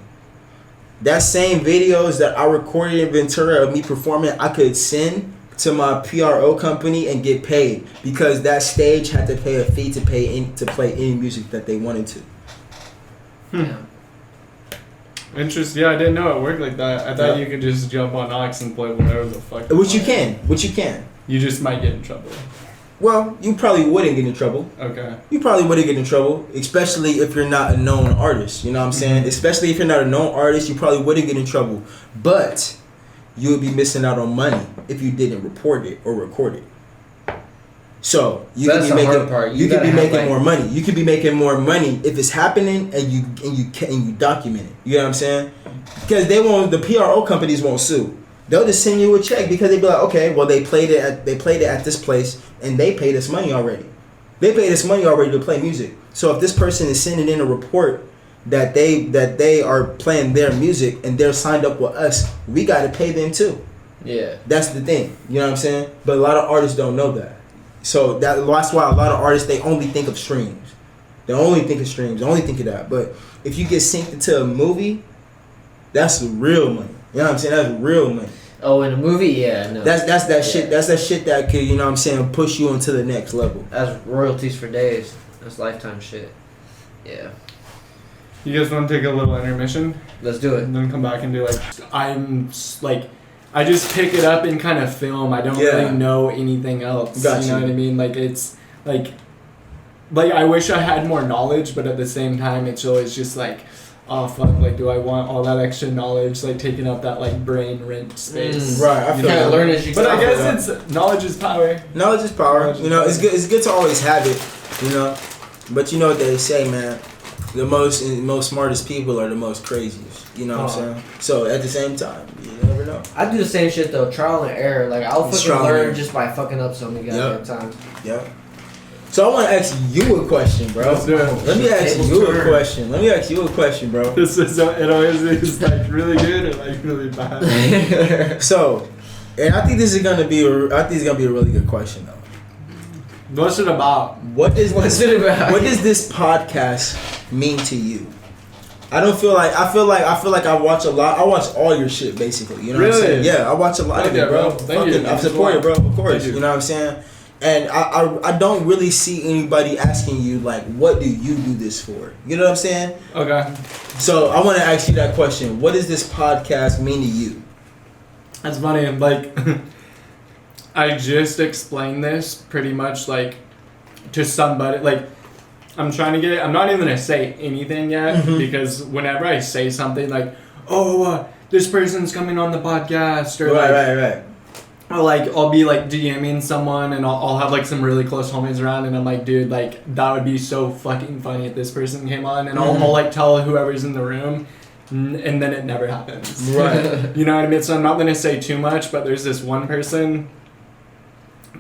That same videos that I recorded in Ventura of me performing, I could send to my PRO company and get paid because that stage had to pay a fee to play any music that they wanted to. Interesting. Yeah, I didn't know it worked like that. I thought you could just jump on Aux and play whatever the fuck. Which you can. You just might get in trouble. Well, you probably wouldn't get in trouble. Okay. You probably wouldn't get in trouble, especially if you're not a known artist. You know what I'm saying? Especially if you're not a known artist, you probably wouldn't get in trouble. But you would be missing out on money if you didn't report it or record it. So you could be making more money. You could be making more money if it's happening and you document it. You know what I'm saying? Because the PRO companies won't sue. They'll just send you a check because they'd be like, okay, well they played it at this place and they paid us money already. They paid us money already to play music. So if this person is sending in a report that they are playing their music and they're signed up with us, we got to pay them too. Yeah, that's the thing. You know what I'm saying? But a lot of artists don't know that. So that's why a lot of artists, they only think of streams. They only think of that. But if you get synced into a movie, that's real money. You know what I'm saying? That's real money. Oh, in a movie? Yeah, no. That's that shit. That's that shit that could, you know what I'm saying, push you into the next level. That's royalties for days. That's lifetime shit. Yeah. You guys want to take a little intermission? Let's do it. And then come back and do I just pick it up and kind of film. I don't really know anything else. Gotcha. You know what I mean? Like it's like I wish I had more knowledge, but at the same time, it's always just like, oh fuck, like do I want all that extra knowledge like taking up that like brain rent space? Right, I feel kind of learn as you go. But I guess it's knowledge is power. Knowledge is power. You know, it's good to always have it, you know. But you know what they say, man, the most smartest people are the most craziest. You know what I'm saying? So at the same time, you never know. I do the same shit though, trial and error. Like I'll fucking learn just by fucking up so many goddamn times. Yep. So I want to ask you a question, bro. Let's do it. Let me ask you a question, bro. This is it always is like really good or like really bad. So, and I think this is gonna be a really good question though. What's it about? What does this podcast mean to you? I feel like I watch a lot. I watch all your shit basically. You know what I'm saying? Yeah, I watch a lot of it, bro. Thank you. I support it, bro. Of course. You know what I'm saying? And I don't really see anybody asking you, like, what do you do this for? You know what I'm saying? Okay. So I want to ask you that question. What does this podcast mean to you? That's funny. Like, I just explained this pretty much, like, to somebody. Like, I'm trying to get it. I'm not even going to say anything yet because whenever I say something like, this person's coming on the podcast or right. I'll be like DMing someone and I'll have like some really close homies around and I'm like, dude, like that would be so fucking funny if this person came on and I'll like tell whoever's in the room and then it never happens. Right. You know what I mean? So I'm not going to say too much, but there's this one person,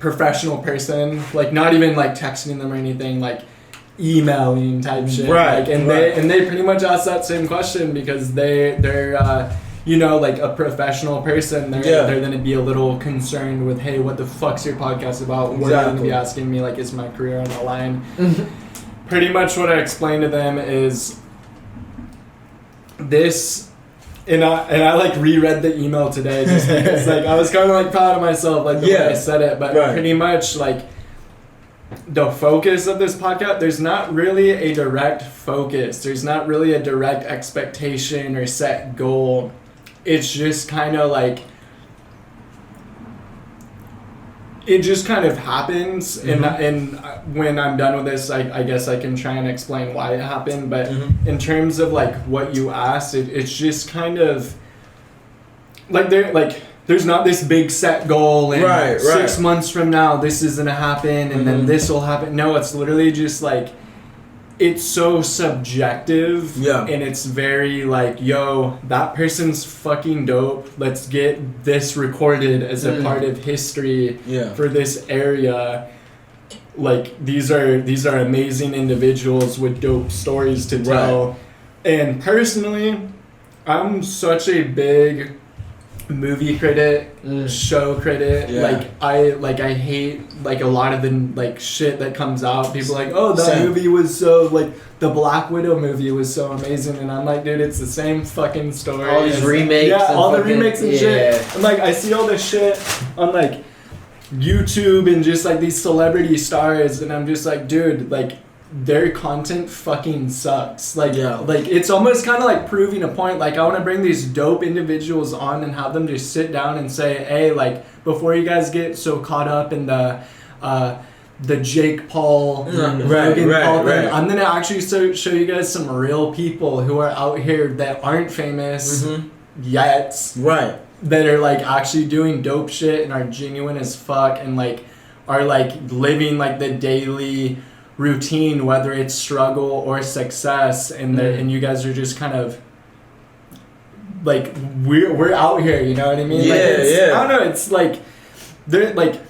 professional person, like not even like texting them or anything, like emailing type shit. Right. Like, and they pretty much ask that same question because they're you know, like a professional person, they're going to be a little concerned with, hey, what the fuck's your podcast about? What are you going to be asking me? Like, is my career on the line? Pretty much what I explained to them is this, and I like reread the email today just because like I was kind of like proud of myself, like the way I said it, but pretty much like the focus of this podcast, there's not really a direct focus. There's not really a direct expectation or set goal. It's just kind of like, it just kind of happens. And when I'm done with this, I guess I can try and explain why it happened. But in terms of like what you asked, it's just kind of like there's not this big set goal and 6 months from now this is gonna happen and then this will happen. No, it's literally just like, it's so subjective and it's very like, yo, that person's fucking dope. Let's get this recorded as a part of history for this area. Like these are amazing individuals with dope stories to tell. And personally, I'm such a big movie critic, show critic. I hate like a lot of the like shit that comes out. People are like, oh, that movie was so like, the Black Widow movie was so amazing, and I'm like, dude, it's the same fucking story. All these remakes, all the remakes and shit. And like, I see all this shit on like YouTube and just like these celebrity stars, and I'm just like, dude, like, their content fucking sucks. Like it's almost kind of like proving a point. Like, I want to bring these dope individuals on and have them just sit down and say, hey, like, before you guys get so caught up in the Jake Paul, Rogan Paul thing, I'm gonna actually show you guys some real people who are out here that aren't famous yet, that are like actually doing dope shit and are genuine as fuck and like are like living like the daily routine, whether it's struggle or success, and and you guys are just kind of like, we're out here, you know what I mean? I don't know, it's like they're like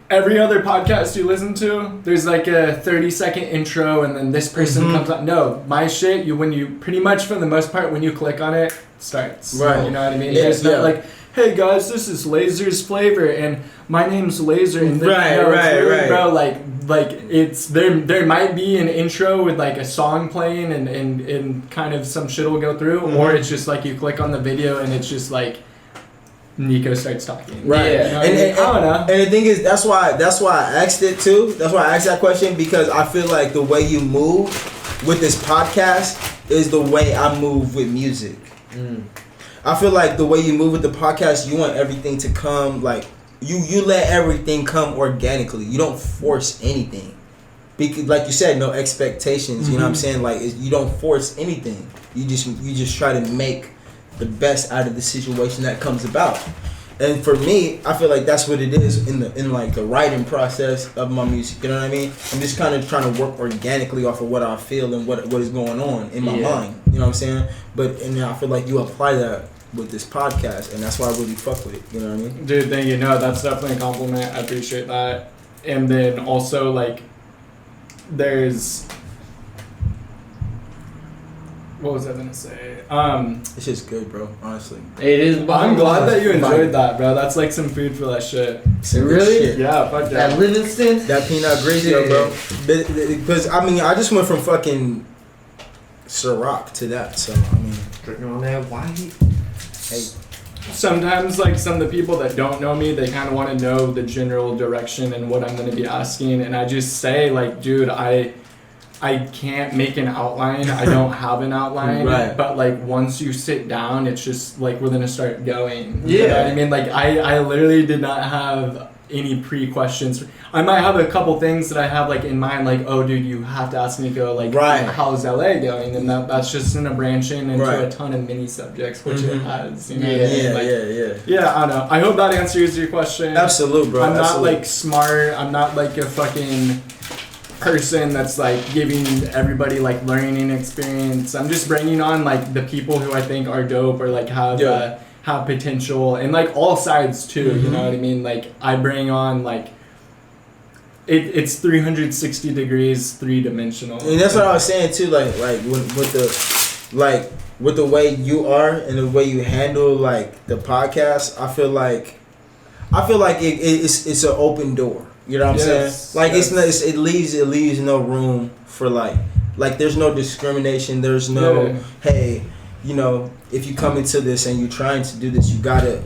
every other podcast you listen to, there's like a 30-second intro and then this person comes up. No, my shit, when you pretty much for the most part when you click on it, starts. You know what I mean? There's not like, hey guys, this is Laser's Flavor and my name's Laser, and bro, like it's there might be an intro with like a song playing and kind of some shit will go through, or it's just like you click on the video and it's just like Niko starts talking. You know I don't know. And the thing is, that's why I asked it too. That's why I asked that question, because I feel like the way you move with this podcast is the way I move with music. I feel like the way you move with the podcast, you want everything to come like you let everything come organically. You don't force anything, because like you said, no expectations. You know what I'm saying? Like, you don't force anything. You just try to make the best out of the situation that comes about. And for me, I feel like that's what it is in like the writing process of my music. You know what I mean? I'm just kind of trying to work organically off of what I feel and what is going on in my mind. You know what I'm saying? And I feel like you apply that with this podcast, and that's why I really fuck with it. You know what I mean? Dude, thank you. No, that's definitely a compliment. I appreciate that. And then also like, there's, what was I gonna say? It's just good, bro. Honestly, it is. I'm glad that you enjoyed that, bro. That's like some food for that shit. Really? Shit. Yeah, fuck that. That Livingston? That peanut grigio, bro. Because I mean, I just went from fucking Ciroc to that. So I mean, drinking on that white. Hey. Sometimes, like, some of the people that don't know me, they kind of want to know the general direction and what I'm going to be asking. And I just say, like, dude, I can't make an outline. I don't have an outline. But, like, once you sit down, it's just, like, we're going to start going. You know what I mean? Like, I literally did not have any pre-questions. I might have a couple things that I have, like, in mind, like, oh, dude, you have to ask Niko, like, how's LA going? And that's just going to branch into a ton of mini subjects, which it has. You know Yeah, I don't know. I hope that answers your question. Absolutely, bro. I'm not, like, smart. I'm not, like, a fucking person that's, like, giving everybody, like, learning experience. I'm just bringing on, like, the people who I think are dope or, like, have potential, and like all sides too. You know what I mean? Like, I bring on like it's 360 degrees, 3-dimensional. And that's what I was saying too. Like with the way you are and the way you handle like the podcast, I feel like it's an open door. You know what I'm saying? Like it leaves no room for like there's no discrimination. There's no hey. if you come into this and you're trying to do this, you gotta,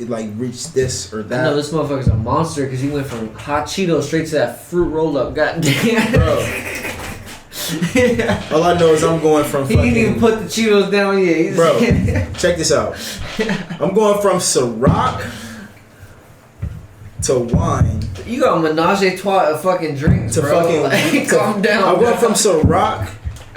like reach this or that. I know this motherfucker's a monster because he went from hot Cheetos straight to that fruit roll up. Goddamn. Bro. All I know is I'm going from he didn't even put the Cheetos down yet. Bro, check this out. I'm going from Ciroc to wine. You got a menage a trois of fucking drinks, to bro. Fucking calm down. I went from Ciroc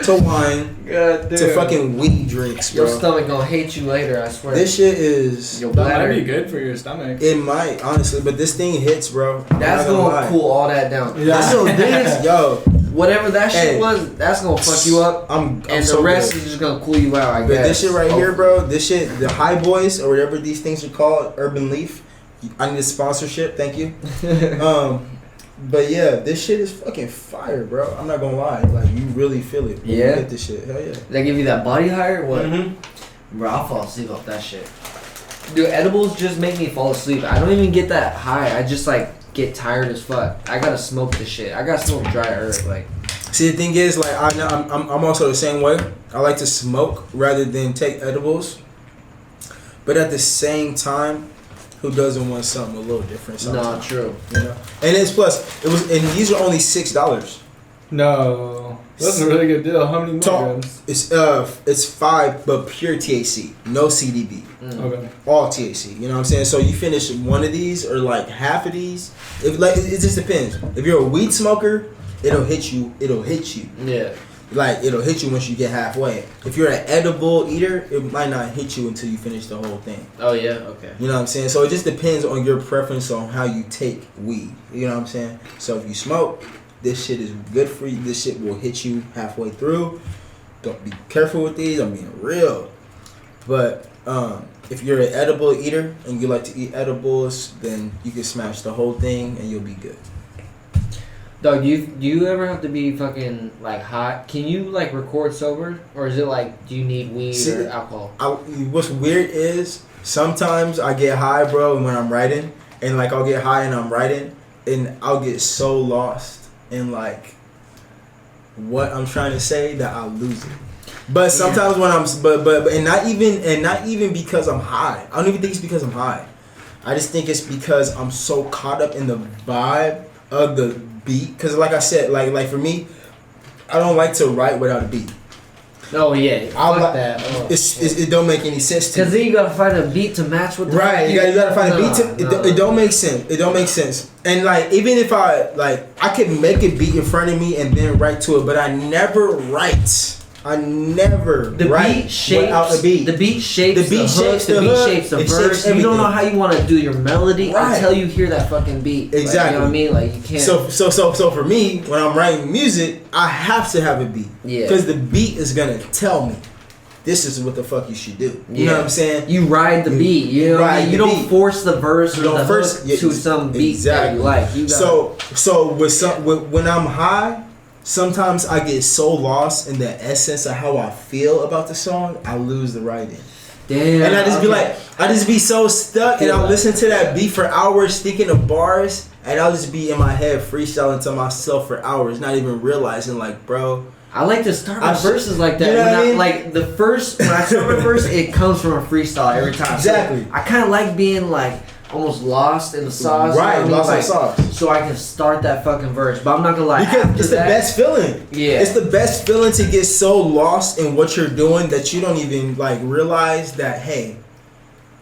to wine to fucking weed drinks, bro. Your stomach gonna hate you later, I swear. This shit is... That might be good for your stomach. It might, honestly, but this thing hits, bro. That's gonna cool all that down. Yeah. So this, yo... Whatever that shit was, that's gonna fuck you up. And so the rest is just gonna cool you out, I guess. But this shit right here, bro, this shit, the High Boys, or whatever these things are called, Urban Leaf. I need a sponsorship, thank you. But yeah, this shit is fucking fire, bro. I'm not gonna lie. Like, you really feel it. When you get this shit. Hell yeah. They give you that body high or what? Mm-hmm. Bro, I'll fall asleep off that shit. Dude, edibles just make me fall asleep. I don't even get that high. I just, like, get tired as fuck. I gotta smoke this shit. I gotta smoke dry herb, like. See, the thing is, like, I'm also the same way. I like to smoke rather than take edibles. But at the same time, who doesn't want something a little different sometimes? No, true. And it's and these are only $6. No. That's a really good deal. How many milligrams? It's 5, but pure THC. No CBD. Okay. All THC. You know what I'm saying? So you finish one of these or like half of these. It just depends. If you're a weed smoker, it'll hit you. Yeah. Like, it'll hit you once you get halfway. If you're an edible eater, it might not hit you until you finish the whole thing. Oh, yeah? Okay. You know what I'm saying? So it just depends on your preference on how you take weed. You know what I'm saying? So if you smoke, this shit is good for you. This shit will hit you halfway through. Don't be careful with these. I'm being real. But if you're an edible eater and you like to eat edibles, then you can smash the whole thing and you'll be good. Dog, do you ever have to be fucking, like, hot? Can you, like, record sober? Or is it, like, do you need weed or alcohol? What's weird is sometimes I get high, bro, when I'm writing. And, like, I'll get high and I'm writing. And I'll get so lost in, like, what I'm trying to say that I'll lose it. But sometimes when I'm... And not even because I'm high. I don't even think it's because I'm high. I just think it's because I'm so caught up in the vibe of the beat, because like I said, like for me, I don't like to write without a beat. Oh yeah, fuck that. It don't make any sense to me. Because then you gotta find a beat to match with the right. You gotta find a beat to it don't make sense. It don't make sense. And like even if I could make a beat in front of me and then write to it, but I never write. I never write without a beat. The beat shapes the hook. The beat shapes the verse. You don't know how you want to do your melody until you hear that fucking beat. Exactly. Like, you know what I mean? Like you can't. So for me, when I'm writing music, I have to have a beat. Yeah. Because the beat is gonna tell me this is what the fuck you should do. You know what I'm saying? You ride the beat. You know what I mean? You don't force the verse or the hook to some beat that you like. You when I'm high. Sometimes I get so lost in the essence of how I feel about the song, I lose the writing. Damn. And I just be so stuck, and I'll listen to that beat for hours, thinking of bars, and I'll just be in my head freestyling to myself for hours, not even realizing, like, bro. I like to start my verses like that. You know what I mean? Like when I start my verse, it comes from a freestyle every time. Exactly. So I kind of like being like almost lost in the sauce. Right, you know lost in the sauce. So I can start that fucking verse. But I'm not gonna lie. Because it's the best feeling. Yeah. It's the best feeling to get so lost in what you're doing that you don't even like realize that, hey,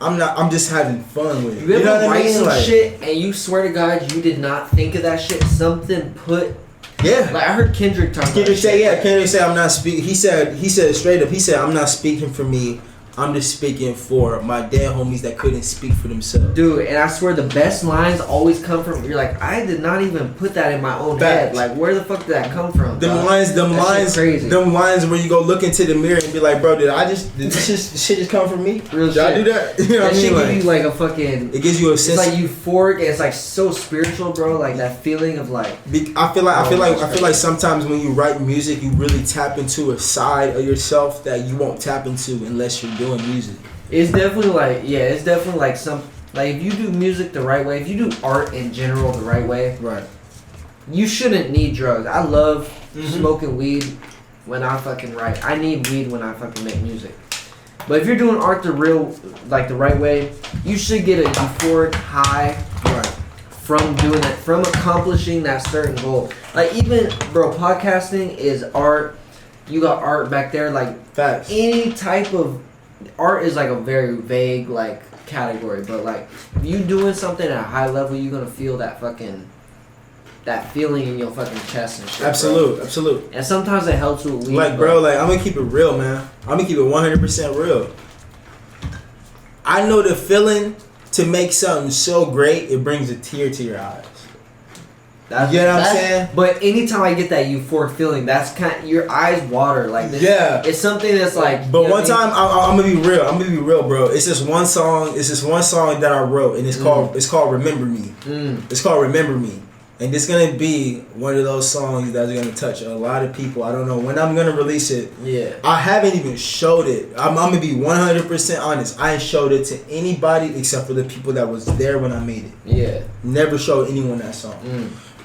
I'm just having fun with it. You ever know what I mean? some shit and you swear to God you did not think of that shit? Something put. Yeah. Like I heard Kendrick talk about Kendrick say I'm not speaking. He said straight up. He said I'm not speaking for me. I'm just speaking for my dead homies that couldn't speak for themselves. Dude, and I swear the best lines always come from, you're like, I did not even put that in my own head. Like, where the fuck did that come from? Them lines where you go look into the mirror and be like, bro, did this shit just come from me? Real did I do that? You know what I mean? Shit give you like a fucking... It gives you a sense... It's like euphoric, and it's like so spiritual, bro. Like that feeling of like... I feel like sometimes when you write music, you really tap into a side of yourself that you won't tap into unless you're doing music. It's definitely like some, like if you do music the right way, if you do art in general the right way, right, you shouldn't need drugs. I love smoking weed when I fucking write. I need weed when I fucking make music. But if you're doing art the right way, you should get a euphoric high from doing it, from accomplishing that certain goal. Like even, bro, podcasting is art. You got art back there, like facts. Any type of art is like a very vague like category, but like if you doing something at a high level, you're gonna feel that feeling in your fucking chest and shit. Absolute. And sometimes it helps with weed. Like, bro, like I'm gonna keep it real, man. I'm gonna keep it 100% real. I know the feeling to make something so great, it brings a tear to your eyes. You know what I'm saying? But anytime I get that euphoric feeling, that's kind of, your eyes water. Like this, it's something that's like. But one time, I'm gonna be real. I'm gonna be real, bro. It's this one song. It's this one song that I wrote, and it's called "Remember Me." It's called "Remember Me," and it's gonna be one of those songs that's gonna touch a lot of people. I don't know when I'm gonna release it. Yeah. I haven't even showed it. I'm gonna be 100% honest. I ain't showed it to anybody except for the people that was there when I made it. Yeah. Never showed anyone that song.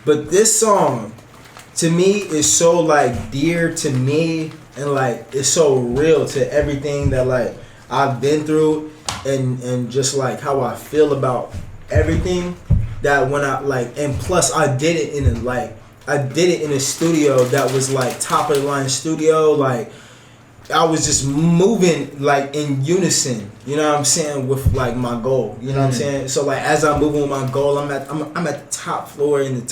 But this song, to me, is so like dear to me, and like it's so real to everything that like I've been through, and just like how I feel about everything. That when I like, and plus I did it in a studio that was like top of the line studio. Like I was just moving like in unison, you know what I'm saying, with like my goal, you know what I'm saying. So like as I'm moving with my goal, I'm at the top floor in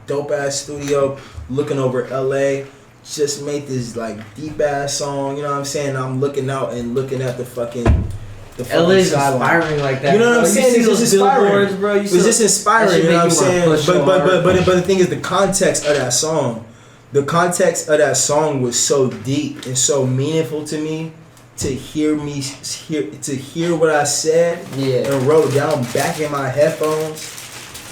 dope ass studio, looking over LA. Just made this like deep ass song, you know what I'm saying. I'm looking out and looking at the fucking LA's inspiring like that. You know what I'm saying? It's just inspiring, bro. It's just inspiring, you know what I'm saying. But the thing is, the context of that song. The context of that song was so deep and so meaningful to me to hear what I said and wrote down back in my headphones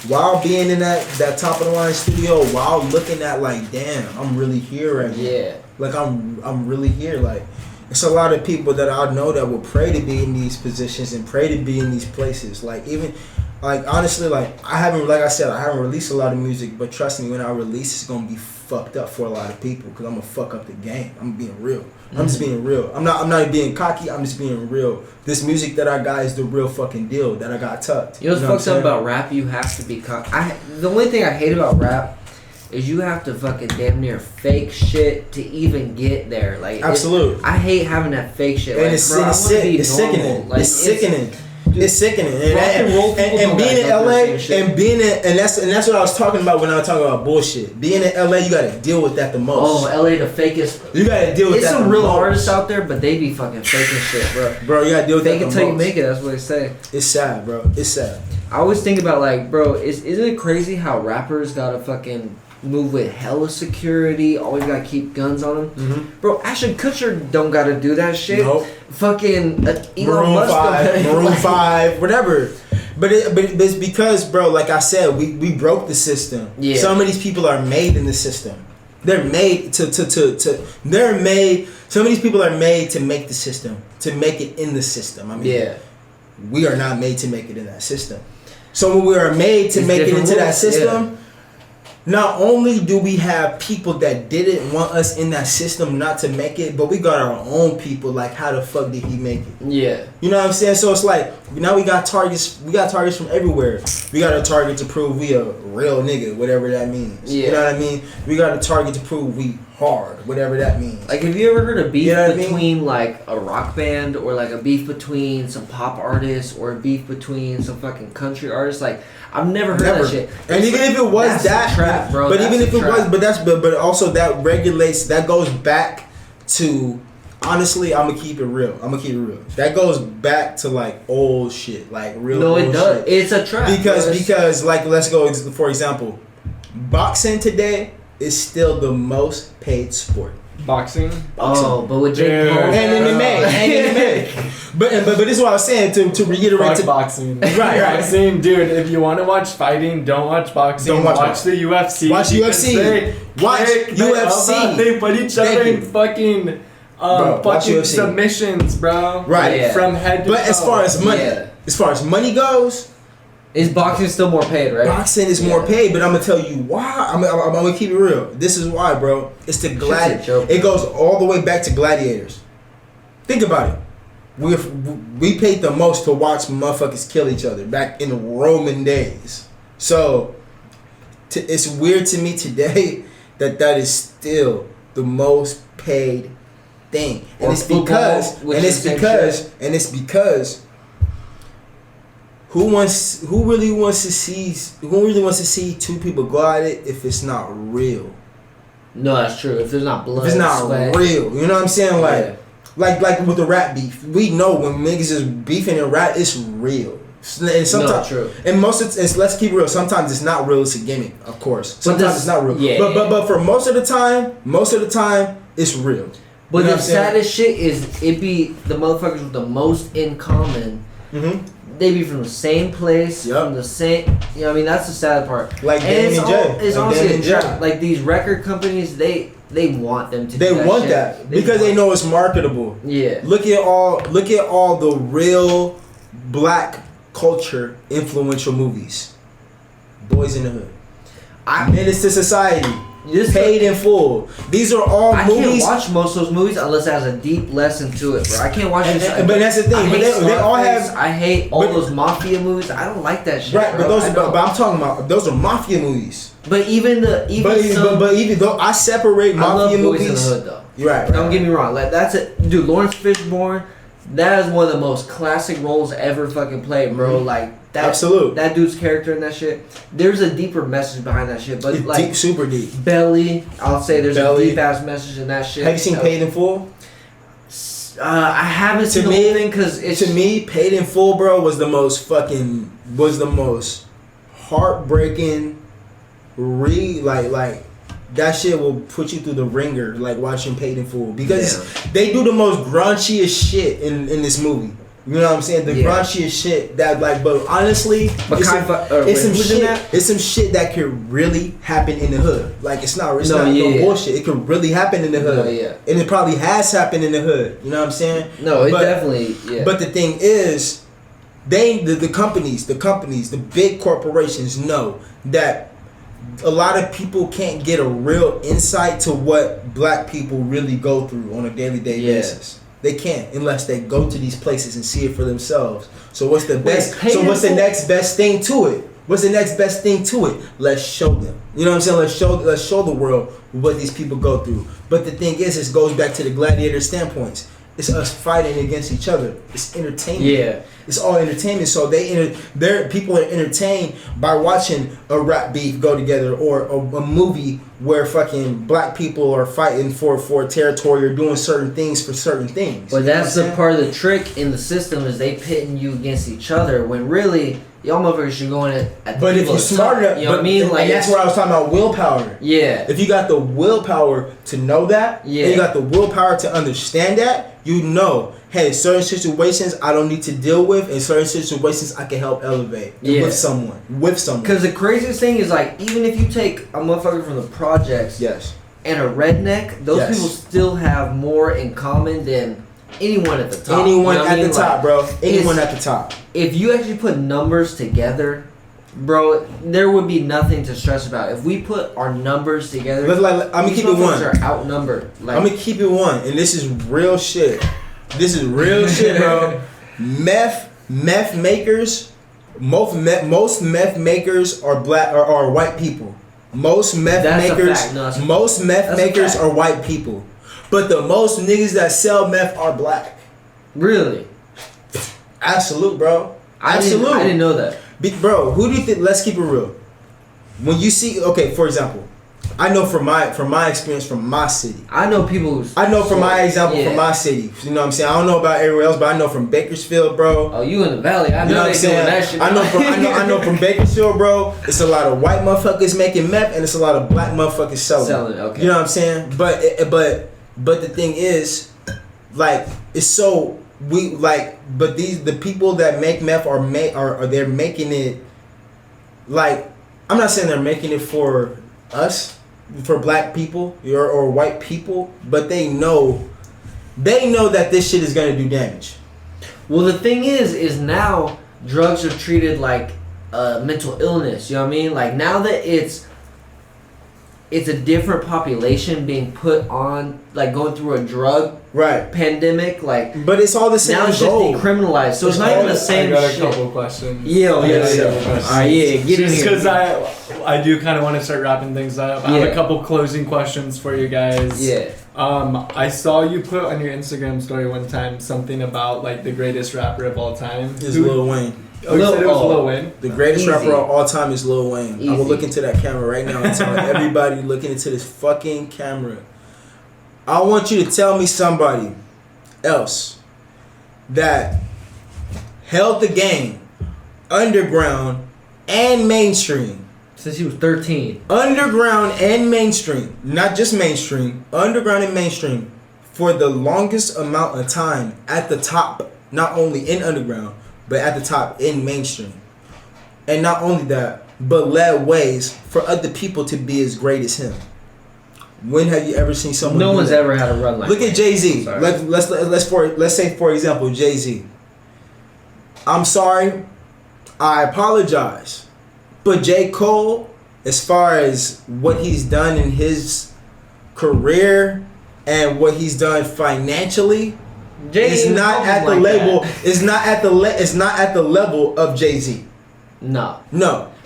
while being in that top of the line studio, while looking at like, damn, I'm really here right now. Yeah. Like I'm really here. Like it's a lot of people that I know that will pray to be in these positions and pray to be in these places. Like even like honestly, like I haven't released a lot of music, but trust me, when I release, it's gonna be fucked up for a lot of people because I'm gonna fuck up the game. I'm being real. I'm just being real. I'm not being cocky. I'm just being real. This music that I got is the real fucking deal that I got tucked. You know what's fucked up about rap? You have to be cocky. The only thing I hate about rap is you have to fucking damn near fake shit to even get there. Like absolutely. I hate having that fake shit. And like, it's sickening. Like, it's sickening. It's sickening, and being in LA, and that's what I was talking about when I was talking about bullshit. Being in LA, you gotta deal with that the most. Oh, LA, the fakest. You gotta deal with that. There's some real artists out there, but they be fucking faking shit, bro. Bro, you gotta deal with that the most. Fake it till you make it. That's what they say. It's sad, bro. It's sad. I always think about like, bro, isn't it crazy how rappers gotta fucking move with hella security, always gotta keep guns on them. Bro, Ashton Kutcher don't gotta do that shit. Nope. Fucking Maroon 5, whatever. But it's because, bro, like I said, we broke the system. Yeah. Some of these people are made in the system. They're made some of these people are made to make the system, to make it in the system. I mean, we are not made to make it in that system. So when we are made to make it into that system, not only do we have people that didn't want us in that system not to make it, but we got our own people. Like, how the fuck did he make it? Yeah. You know what I'm saying? So it's like, now we got targets. We got targets from everywhere. We got a target to prove we a real nigga, whatever that means. Yeah. You know what I mean? We got a target to prove we hard, whatever that means. Like, have you ever heard a beef between like a rock band, or like a beef between some pop artists, or a beef between some fucking country artists? Like, I've never heard that shit. And even if it was that, trap, bro. But even if it was, but also that regulates. That goes back to. Honestly, I'm gonna keep it real. That goes back to like old shit, like real. No, it does. Shit. It's a trap. Because like, let's go for example, boxing today is still the most paid sport. Boxing. Oh, but with Jake Paul and MMA. But this is what I was saying to reiterate. Fuck boxing. Right. Boxing, dude. If you want to watch fighting, don't watch boxing. Don't watch the UFC. Watch UFC. Watch UFC. They put each other in fucking fucking submissions, bro. Right. From head to toe. But as far as money goes, Is boxing still more paid, right? Boxing is more paid, but I'm gonna tell you why. I'm gonna keep it real. This is why, bro. It's the gladiator. It goes all the way back to gladiators. Think about it. We paid the most to watch motherfuckers kill each other back in the Roman days. So it's weird to me today that is still the most paid thing, and it's because who really wants to see two people go at it if it's not real? No, that's true. If there's not blood, if it's not real, you know what I'm saying? Like with the rap beef, we know when niggas is beefing in rap, it's real. And sometimes, true. And let's keep it real. Sometimes it's not real. It's a gimmick, of course. Sometimes it's not real. But for most of the time, it's real. But the saddest shit is it be the motherfuckers with the most in common. Mm-hmm. They be from the same place, from the same. You know what I mean? That's the sad part. Like Dan and Jay. It's honestly a trap. Like these record companies, they want them to. They do want shit. that because they know it's marketable. Yeah. Look at all the real black culture influential movies. Boys in the Hood. Menace to Society. Paid in Full. These are all movies. I can't watch most of those movies unless it has a deep lesson to it, bro. I can't watch it. But that's the thing. They all have. I hate all those mafia movies. I don't like that shit. Right, bro. but I'm talking about those are mafia movies. But even though I separate mafia movies. Boys in the Hood though. You're right. Don't get me wrong. Like that's it, dude. Lawrence Fishburne. That is one of the most classic roles ever fucking played, bro. Mm-hmm. Like that. Absolute. That dude's character in that shit. There's a deeper message behind that shit, but it's like deep, super deep. Belly, I'll say there's a deep ass message in that shit. Have you seen Paid in Full? I haven't seen the whole thing because to me, Paid in Full, bro, was the most heartbreaking. Like. That shit will put you through the ringer, like watching Paid in Full, because they do the most grunchiest shit in this movie. You know what I'm saying? The grunchiest shit that but honestly, it's some shit that could really happen in the hood. Like it's not no bullshit. It could really happen in the hood, and it probably has happened in the hood. You know what I'm saying? No, it definitely. Yeah. But the thing is, the companies, the big corporations know that. A lot of people can't get a real insight to what black people really go through on a daily basis. They can't unless they go to these places and see it for themselves. So what's the next best thing to it? What's the next best thing to it? Let's show them. You know what I'm saying? Let's show the world what these people go through. But the thing is, it goes back to the gladiator standpoints. It's us fighting against each other. It's entertainment. Yeah. It's all entertainment. So people are entertained by watching a rap beef go together or a movie where fucking black people are fighting for territory or doing certain things for certain things. But that's the part of the trick in the system is they pitting you against each other when really y'all motherfuckers should go in at the But if you're smart enough, you know what I mean? And that's where I was talking about willpower. Yeah. If you got the willpower to know that, and you got the willpower to understand that, you know, hey, certain situations I don't need to deal with, and certain situations I can help elevate with someone. Because the craziest thing is like, even if you take a motherfucker from the projects, and a redneck, those people still have more in common than anyone at the top. Anyone at the top, bro. Anyone at the top. If you actually put numbers together, bro, there would be nothing to stress about. If we put our numbers together, I'm gonna keep it one. Are outnumbered. I'm gonna keep it one, and this is real shit. This is real shit, bro. Meth makers. Most meth makers are black or are white people. Most meth makers are white people. But the most niggas that sell meth are black. Really? Absolute, bro. Absolute. I didn't know that. Bro, who do you think? Let's keep it real. When you see, for example, I know from my experience from my city. I know people. From my example from my city. You know what I'm saying? I don't know about everywhere else, but I know from Bakersfield, bro. Oh, you in the valley? I know they doing that shit. I know from Bakersfield, bro. It's a lot of white motherfuckers making meth, and it's a lot of black motherfuckers selling. Okay. You know what I'm saying? But the thing is, like, it's so but the people that make meth are they're making it. Like, I'm not saying they're making it for us. For black people or white people, but they know that this shit is gonna do damage. Well, the thing is now drugs are treated like mental illness. You know what I mean? Like now that it's a different population being put on, like going through a drug pandemic, like. But it's all the same. Now it's just decriminalized, so it's not even the same. I got shit. a couple questions. Yeah. Alright, get in here. Because I do kind of want to start wrapping things up. I have a couple closing questions for you guys. Yeah. I saw you put on your Instagram story one time something about like the greatest rapper of all time. Is Lil Wayne. Oh, you said it was Lil Wayne? The greatest rapper of all time is Lil Wayne. I'm gonna look into that camera right now and tell everybody looking into this fucking camera. I want you to tell me somebody else that held the game underground and mainstream. Since he was 13. Underground and mainstream. Not just mainstream. Underground and mainstream. For the longest amount of time at the top. Not only in underground, but at the top in mainstream. And not only that, but led ways for other people to be as great as him. When have you ever seen someone? No one's ever had a run like that. Look at Jay-Z. Let's say for example Jay-Z. I'm sorry, I apologize, but J. Cole, as far as what he's done in his career and what he's done financially, it's not at the level. It's not at the level of Jay-Z. No.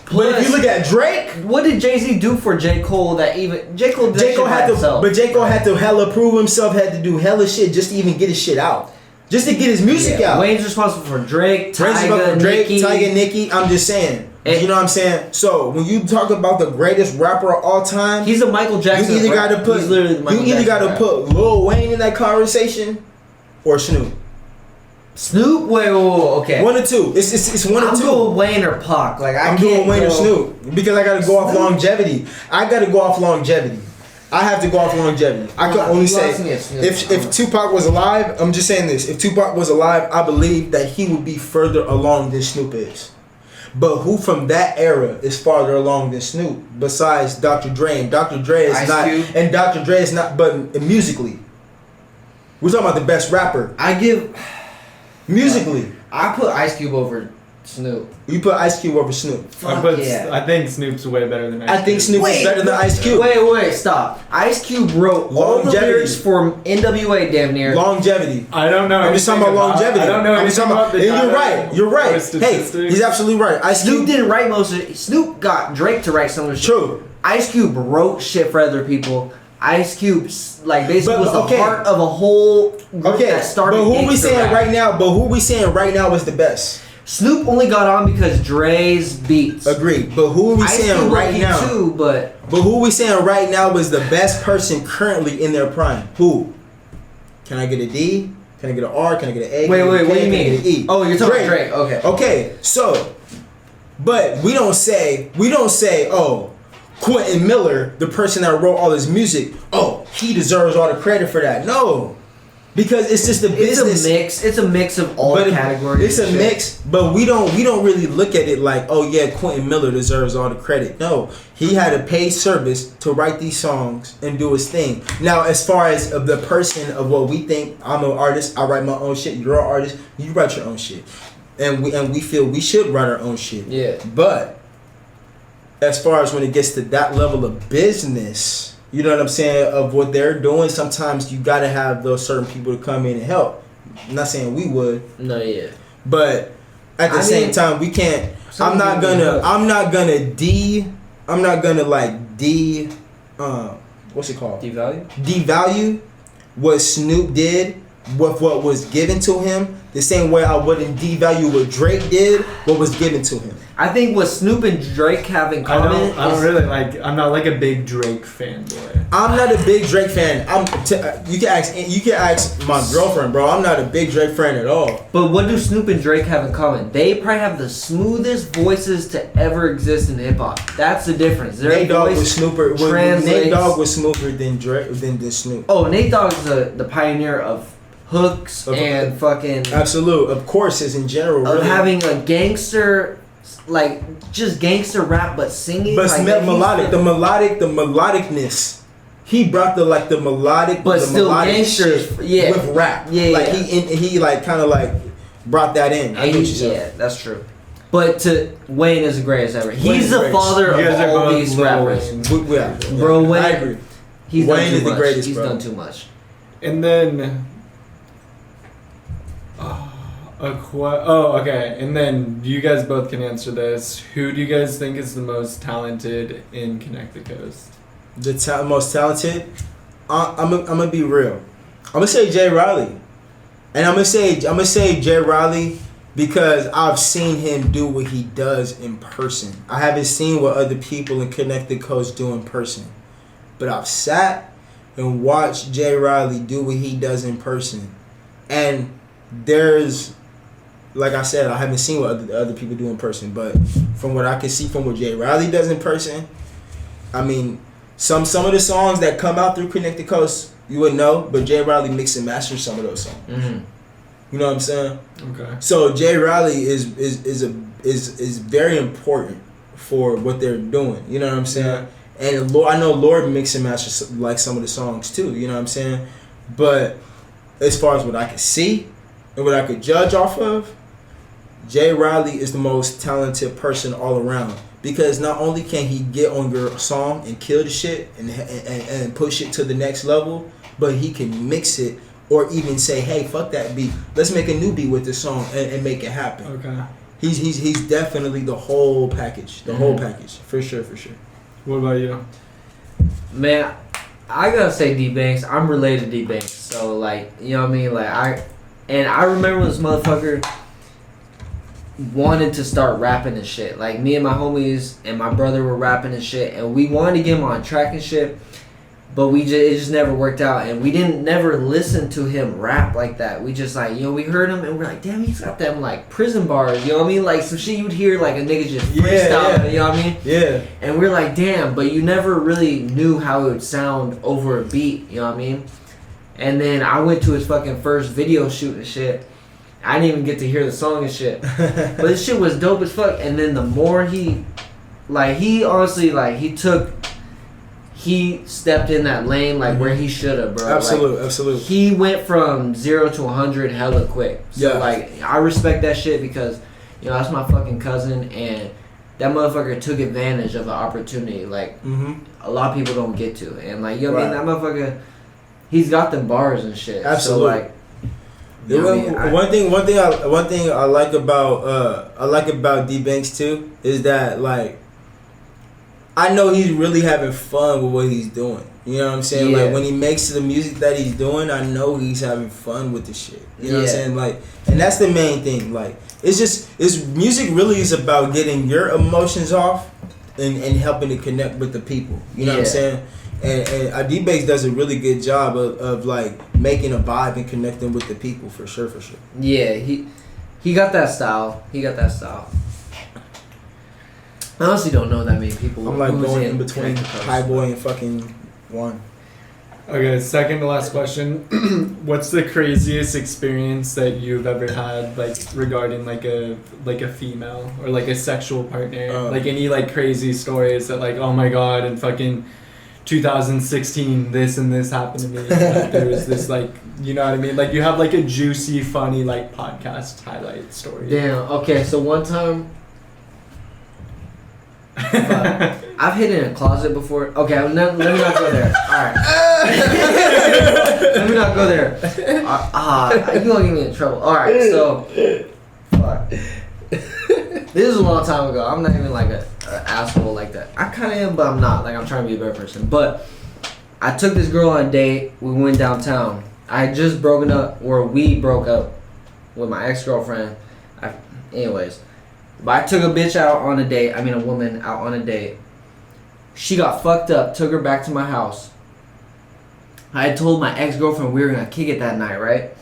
Plus, but if you look at Drake, what did Jay-Z do for J. Cole that even J. Cole had to? But J. Cole had to hella prove himself. Had to do hella shit just to even get his shit out. Just to get his music out. Wayne's responsible for Drake, Tyga, Nicki. I'm just saying. You know what I'm saying? So when you talk about the greatest rapper of all time, he's a Michael Jackson. You either got to put Lil Wayne in that conversation or Snoop. Snoop? Wait, okay. One or two. It's one or two. I'm doing Wayne or Pac. Like I'm doing Wayne or Snoop because I got to go off longevity. I have to go off longevity. I can only say if Tupac was alive, I'm just saying this. If Tupac was alive, I believe that he would be further along than Snoop is. But who from that era is farther along than Snoop besides Dr. Dre? And Dr. Dre is not. And Dr. Dre is not. But musically, we're talking about the best rapper. Musically, I put Ice Cube over Snoop. You put Ice Cube over Snoop. I think Snoop's way better than Ice Cube. I think Snoop is better than Ice Cube. Wait, stop. Ice Cube wrote all the lyrics for NWA damn near. Longevity. I don't know. I'm just talking about longevity. I don't know anything about the You're right. Hey, he's absolutely right. Snoop didn't write most of it. Snoop got Drake to write some of the shit. True. Ice Cube wrote shit for other people. Ice Cube, like, basically was the heart of a whole group that started. But who we saying right now was the best? Snoop only got on because Dre's beats. Agreed. But who are we saying right now? Too, but who are we saying right now was the best person currently in their prime? Who? Can I get a D? Can I get an R? Can I get an A? Wait, what do you mean? Can I get an E? Oh, you're talking about Drake. Okay. Okay, so, but we don't say, oh, Quentin Miller, the person that wrote all his music, oh, he deserves all the credit for that. No. Because it's just a business. It's a mix of all categories. It's a mix, but we don't really look at it like, oh yeah, Quentin Miller deserves all the credit. No, he had a paid service to write these songs and do his thing. Now, as far as the person of what we think, I'm an artist, I write my own shit. You're an artist, you write your own shit, and we feel we should write our own shit. Yeah. But as far as when it gets to that level of business. You know what I'm saying? Of what they're doing, sometimes you gotta have those certain people to come in and help. I'm not saying we would. No, yeah. But at the same time, we can't. I'm not gonna what's it called? Devalue what Snoop did with what was given to him. The same way I wouldn't devalue what Drake did, what was given to him. I think what Snoop and Drake have in common. I'm not like a big Drake fanboy. I'm not a big Drake fan. You can ask my girlfriend, bro. I'm not a big Drake fan at all. But what do Snoop and Drake have in common? They probably have the smoothest voices to ever exist in hip hop. That's the difference. Nate Dogg was smoother than Drake than Snoop. Oh, Nate Dogg is the pioneer of hooks and fucking absolute of courses in general. Of really. Having a gangster. Like just gangster rap, but singing. But like the melodicness. He brought the melodic, but the still melodic gangsters, shit with rap. Yeah, like he like kind of like brought that in. Yeah, that's true. But Wayne is the greatest ever. He's the father of all these rappers. Bro, Wayne. I agree. He's Wayne done too is the much. greatest, He's bro. done too much. And then, okay. And then you guys both can answer this. Who do you guys think is the most talented in Connect the Coast? The most talented? I'm gonna be real. I'm gonna say Jay Riley, and I'm gonna say Jay Riley because I've seen him do what he does in person. I haven't seen what other people in Connect the Coast do in person, but I've sat and watched Jay Riley do what he does in person, and there's, like I said, I haven't seen what other people do in person, but from what I can see from what Jay Riley does in person, I mean, some of the songs that come out through Connect the Coast, you would know, but Jay Riley mix and masters some of those songs. Mm-hmm. You know what I'm saying? Okay. So Jay Riley is very important for what they're doing. You know what I'm saying? Yeah. And I know Lord mix and masters like some of the songs too. You know what I'm saying? But as far as what I can see and what I could judge off of, Jay Riley is the most talented person all around. Because not only can he get on your song and kill the shit and push it to the next level, but he can mix it or even say, hey, fuck that beat. Let's make a new beat with this song and make it happen. Okay. He's definitely the whole package. The whole package. For sure. What about you? Man, I gotta say D-Banks. I'm related to D-Banks. So, like, you know what I mean? Like, I remember when this motherfucker wanted to start rapping and shit. Like, me and my homies and my brother were rapping and shit, and we wanted to get him on track and shit, but it just never worked out, and we didn't never listen to him rap like that. We just, like, you know, we heard him and we're like, damn, he's got them, like, prison bars, you know what I mean? Like, some shit you'd hear, like, a nigga just freestyle, you know what I mean? Yeah. And we're like, damn, but you never really knew how it would sound over a beat, you know what I mean? And then I went to his fucking first video shoot and shit. I didn't even get to hear the song and shit. But this shit was dope as fuck. And then the more he honestly, like, he stepped in that lane, like, where he should have, bro. Absolutely. He went from 0 to 100 hella quick. So, like, I respect that shit because, you know, that's my fucking cousin, and that motherfucker took advantage of the opportunity, like, a lot of people don't get to. And, like, you know what I mean? That motherfucker, he's got them bars and shit. Absolutely. So, like, you know one thing I like about D-Banks too is that, like, I know he's really having fun with what he's doing. You know what I'm saying? Yeah. Like, when he makes the music that he's doing, I know he's having fun with the shit. You know what I'm saying? Like, and that's the main thing. Like, it's music really is about getting your emotions off and helping to connect with the people. You know what I'm saying? And D-Banks does a really good job of like making a vibe and connecting with the people for sure. Yeah, he got that style. I honestly don't know that many people. I'm like going in between High Boy and fucking One. Okay, second to last question. What's the craziest experience that you've ever had, like, regarding like a female or like a sexual partner? Like, any like crazy stories that, like, oh my god, in fucking 2016 this and this happened to me. Like, there was this, like, you know what I mean? Like, you have like a juicy, funny, like, podcast highlight story. Damn. Okay, so one time, I've hid in a closet before. Okay, let me not go there. All right. Let me not go there. You gonna get me in trouble. All right, so fuck. This is a long time ago. I'm not even like an asshole like that. I kind of am, but I'm not. Like, I'm trying to be a better person. But I took this girl on a date. We went downtown. I had just broken up, or we broke up with my ex-girlfriend. Anyways. But I took a bitch out on a date. I mean, a woman out on a date. She got fucked up. Took her back to my house. I had told my ex-girlfriend we were going to kick it that night, right?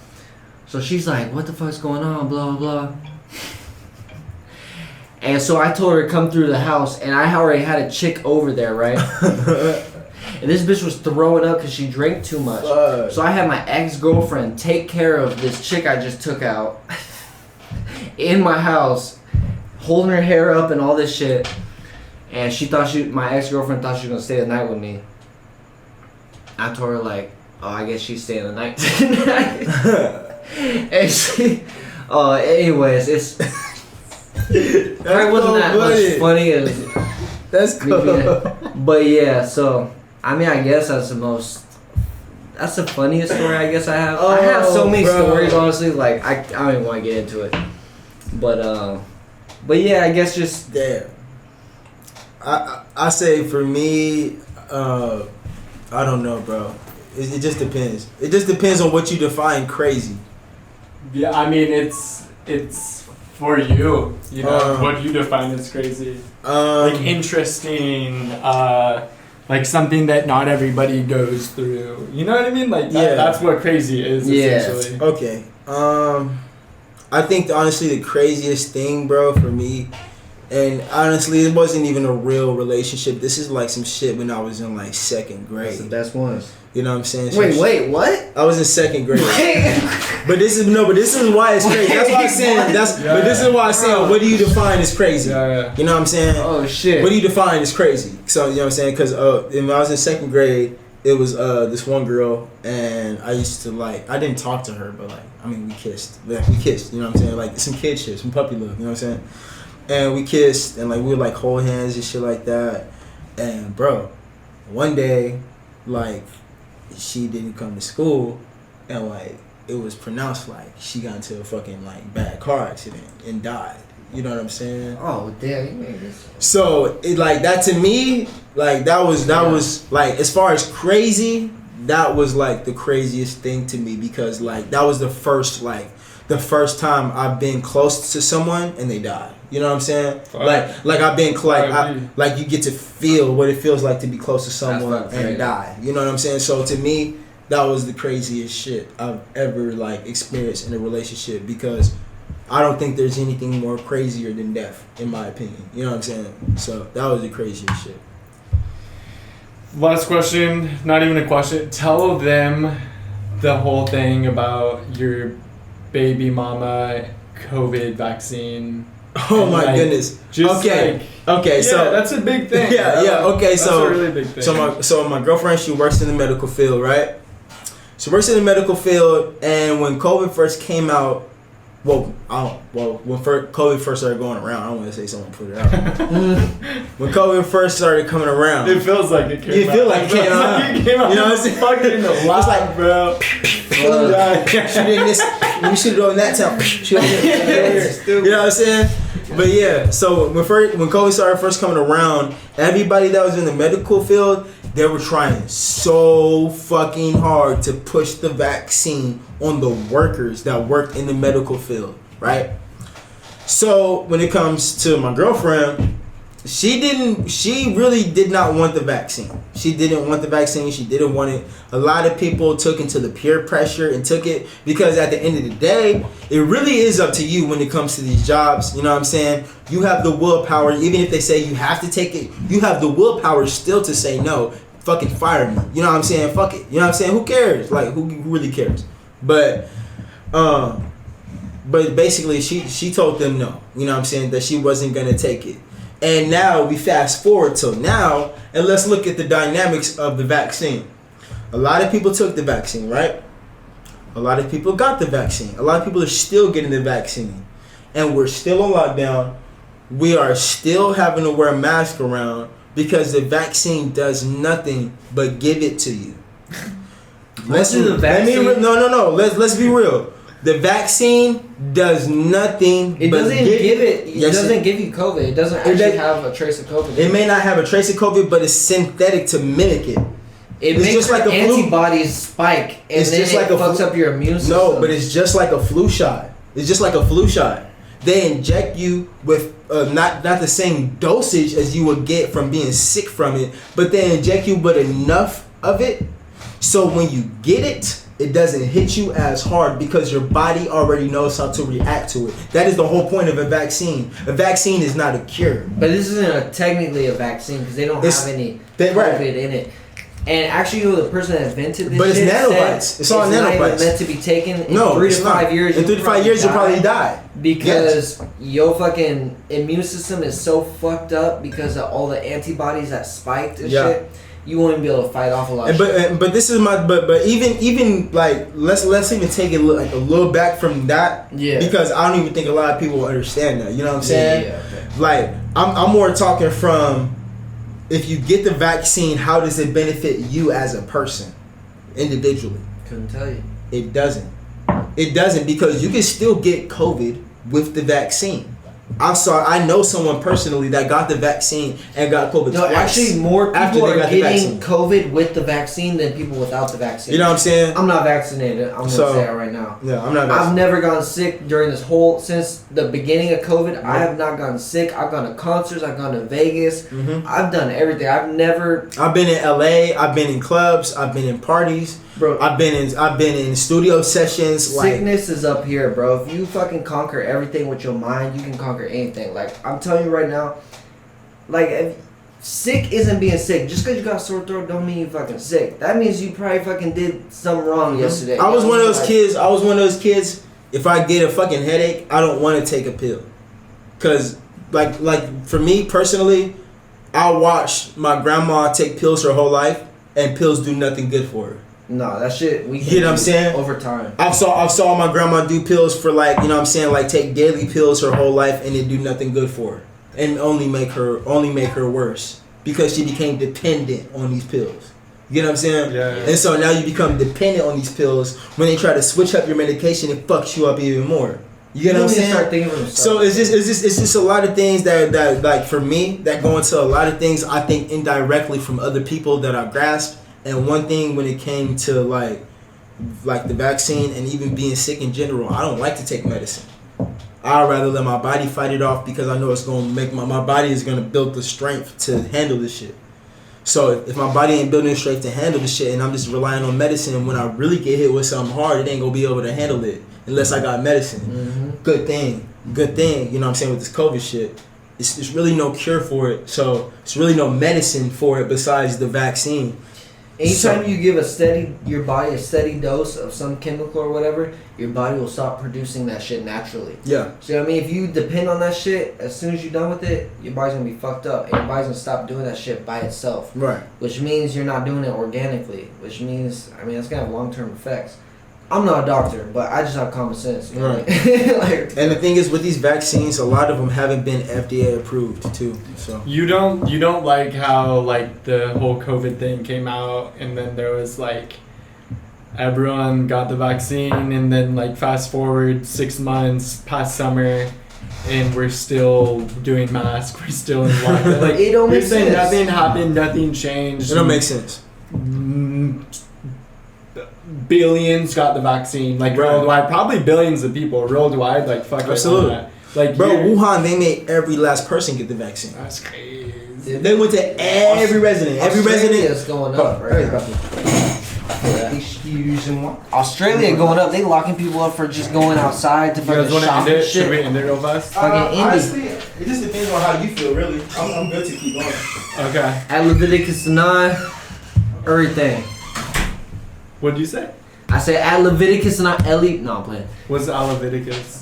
So she's like, what the fuck's going on? Blah, blah, blah. And so I told her to come through the house. And I already had a chick over there, right? And this bitch was throwing up because she drank too much. So I had my ex-girlfriend take care of this chick I just took out in my house, holding her hair up and all this shit. And my ex-girlfriend thought she was gonna stay the night with me. I told her, like, oh, I guess she's staying the night tonight. And she, anyways, it's Probably wasn't that much funny as. That's cool. But yeah, so I mean, I guess that's the funniest story I guess I have. I have so many stories, honestly. Like I don't even want to get into it. But yeah, I guess just damn. I say for me, I don't know, bro. It just depends. It just depends on what you define crazy. Yeah, I mean it's for you. You know what you define as crazy. Like interesting. Like something that not everybody goes through. You know what I mean? Like that's what crazy is. Essentially. Okay. I think honestly the craziest thing, bro, for me, and honestly it wasn't even a real relationship. This is like some shit when I was in like second grade. That's the best ones. You know what I'm saying? Wait, what? I was in second grade. but this is why it's crazy. That's why I'm saying but this is why I'm saying what do you define as crazy? Yeah. You know what I'm saying? Oh shit. What do you define as crazy? So you know what I'm saying? Because when I was in second grade, it was this one girl, and I used to like. I didn't talk to her, but like I mean we kissed. Like, we kissed. You know what I'm saying? Like some kid shit, some puppy love. You know what I'm saying? And we kissed, and like we would like hold hands and shit like that. And bro, one day, like. She didn't come to school, and like it was pronounced like she got into a fucking like bad car accident and died. You know what I'm saying? Oh damn, you made this. So it like that to me, like that was like as far as crazy, that was like the craziest thing to me because like that was the first time I've been close to someone and they died. You know what I'm saying? Like I've been like you get to feel what it feels like to be close to someone and die. You know what I'm saying? So to me, that was the craziest shit I've ever like experienced in a relationship because I don't think there's anything more crazier than death, in my opinion. You know what I'm saying? So that was the craziest shit. Last question, not even a question. Tell them the whole thing about your baby mama COVID vaccine. Oh my goodness. Okay. Yeah, so that's a big thing. Yeah. Okay, that's a really big thing. So my girlfriend, she works in the medical field, right? She works in the medical field, and when COVID first came out, when COVID first started going around, I don't want to say someone put it out. When COVID first started coming around, it feels like it came out. You feel like it came out. You know what I'm saying? Fucking in the lot, it's like, bro. Shooting this. Let me shoot it on that town. You know what I'm saying? But yeah, so when COVID started first coming around, everybody that was in the medical field, they were trying so fucking hard to push the vaccine on the workers that worked in the medical field, right? So when it comes to my girlfriend, she really did not want the vaccine. She didn't want the vaccine. She didn't want it. A lot of people took into the peer pressure and took it because at the end of the day, it really is up to you when it comes to these jobs. You know what I'm saying? You have the willpower. Even if they say you have to take it, you have the willpower still to say no. Fucking fire me. You know what I'm saying? Fuck it. You know what I'm saying? Who cares? Like, who really cares? But basically, she told them no. You know what I'm saying? That she wasn't gonna take it. And now we fast forward till now, and let's look at the dynamics of the vaccine. A lot of people took the vaccine, right? A lot of people got the vaccine. A lot of people are still getting the vaccine. And we're still on lockdown. We are still having to wear a mask around because the vaccine does nothing but give it to you. Let's be real. The vaccine does nothing. It doesn't give you COVID. It doesn't actually have a trace of COVID. It may not have a trace of COVID, but it's synthetic to mimic it. It makes just like antibodies spike, and it's then just like it fucks up your immune system. No, but it's just like a flu shot. It's just like a flu shot. They inject you with not the same dosage as you would get from being sick from it, but they inject you with enough of it, so when you get it, it doesn't hit you as hard because your body already knows how to react to it. That is the whole point of a vaccine. A vaccine is not a cure. But this isn't technically a vaccine because they don't have any COVID in it. And actually, the person that invented this, but it's nanobites. It's all nanobites. Not even meant to be taken in 3 to 5 years. In 3 to 5 years, you'll probably die because your fucking immune system is so fucked up because of all the antibodies that spiked and shit. you won't even be able to fight off a lot. But this is my but even like let's even take it like a little back from that. Yeah. Because I don't even think a lot of people will understand that. You know what I'm saying? Yeah. Okay. Like I'm more talking from, if you get the vaccine, how does it benefit you as a person, individually? Couldn't tell you. It doesn't. It doesn't, because you can still get COVID with the vaccine. I know someone personally that got the vaccine and got COVID twice. Actually, more people are getting COVID with the vaccine than people without the vaccine. You know what I'm saying? I'm not vaccinated. I'm gonna say that right now. Yeah, I'm not vaccinated. I've never gotten sick since the beginning of COVID. Mm-hmm. I have not gotten sick. I've gone to concerts. I've gone to Vegas. Mm-hmm. I've done everything. I've been in LA. I've been in clubs. I've been in parties. Bro, I've been in studio sessions. Sickness is up here, bro. If you fucking conquer everything with your mind, you can conquer anything. Like, I'm telling you right now, like, sick isn't being sick. Just because you got a sore throat don't mean you fucking sick. That means you probably fucking did something wrong yesterday. I was one of those kids. If I get a fucking headache, I don't want to take a pill. Cause like for me personally, I watched my grandma take pills her whole life, and pills do nothing good for her. No, that shit we can you know what I'm saying? Over time. I saw my grandma do pills for, like, you know what I'm saying, like take daily pills her whole life, and it do nothing good for her. And only make her worse. Because she became dependent on these pills. You know what I'm saying? Yeah. And so now you become dependent on these pills. When they try to switch up your medication, it fucks you up even more. You get what I'm saying? Start thinking of yourself. So it's just a lot of things that like for me that go into a lot of things I think indirectly from other people that I grasped. And one thing when it came to like the vaccine and even being sick in general, I don't like to take medicine. I'd rather let my body fight it off, because I know it's gonna make my body is gonna build the strength to handle this shit. So if my body ain't building the strength to handle the shit, and I'm just relying on medicine, and when I really get hit with something hard, it ain't gonna be able to handle it unless I got medicine. Mm-hmm. Good thing. You know what I'm saying, with this COVID shit. It's really no cure for it, so it's really no medicine for it besides the vaccine. Anytime you give your body a steady dose of some chemical or whatever, your body will stop producing that shit naturally. Yeah. So I mean, if you depend on that shit, as soon as you're done with it, your body's gonna be fucked up, and your body's gonna stop doing that shit by itself. Right. Which means you're not doing it organically. Which means, I mean, that's gonna have long-term effects. I'm not a doctor, but I just have common sense. You know? Right. And the thing is, with these vaccines, a lot of them haven't been FDA approved too. So you don't like how like the whole COVID thing came out, and then there was like everyone got the vaccine, and then like fast forward 6 months past summer, and we're still doing masks. We're still in lockdown. Like, it don't make sense. Nothing happened. Nothing changed. It don't make sense. Billions got the vaccine, like worldwide. Probably billions of people worldwide. Like fuck. Absolutely. Like bro, Wuhan, they made every last person get the vaccine. That's crazy. They went to every resident. Every resident is going up right now. Australia going up. They locking people up for just going outside to fucking shop and shit. Should we end it real fast? Honestly, it just depends on how you feel, really. I'm good to keep going. Okay. At Leviticus 9, everything. What'd you say? I said at Leviticus and no, I'm playing. What's Leviticus?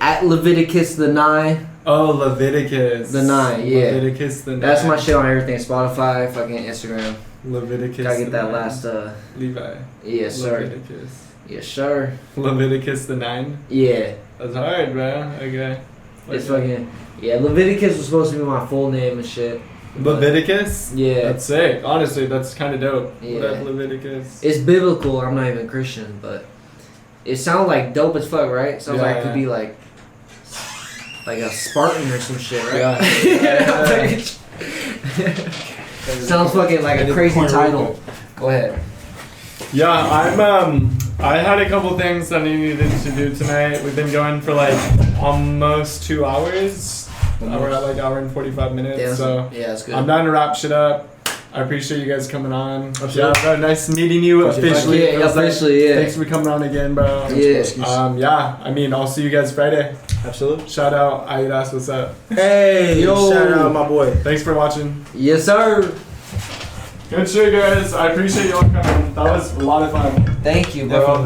At Leviticus the 9. Oh, Leviticus. The 9, yeah. Leviticus the 9. That's my shit on everything. Spotify, fucking Instagram. Leviticus. Gotta get that last Levi. Yes, sir. Leviticus. Yes, sir. Leviticus the 9. Yeah. That's hard, bro. Okay. It's fucking Leviticus was supposed to be my full name and shit. Leviticus? Yeah. That's sick. Honestly, that's kind of dope. Yeah. What up, Leviticus? It's biblical. I'm not even Christian, but it sounds like dope as fuck, right? Sounds like it could be like a Spartan or some shit, right? Yeah. Sounds fucking like a crazy title. Go ahead. Yeah, I had a couple things that I needed to do tonight. We've been going for like almost 2 hours. We're at like hour and 45 minutes. Yeah, so that's good. I'm down to wrap shit up. I appreciate you guys coming on. Yeah, bro, nice meeting you officially. Yeah, officially, yeah. Thanks for coming on again, bro. Yeah. I mean, I'll see you guys Friday. Absolutely. Shout out, Aidas, what's up? Hey, yo. Shout out, my boy. Thanks for watching. Yes, sir. Good shit, guys. I appreciate y'all coming. That was a lot of fun. Thank you, bro. Definitely.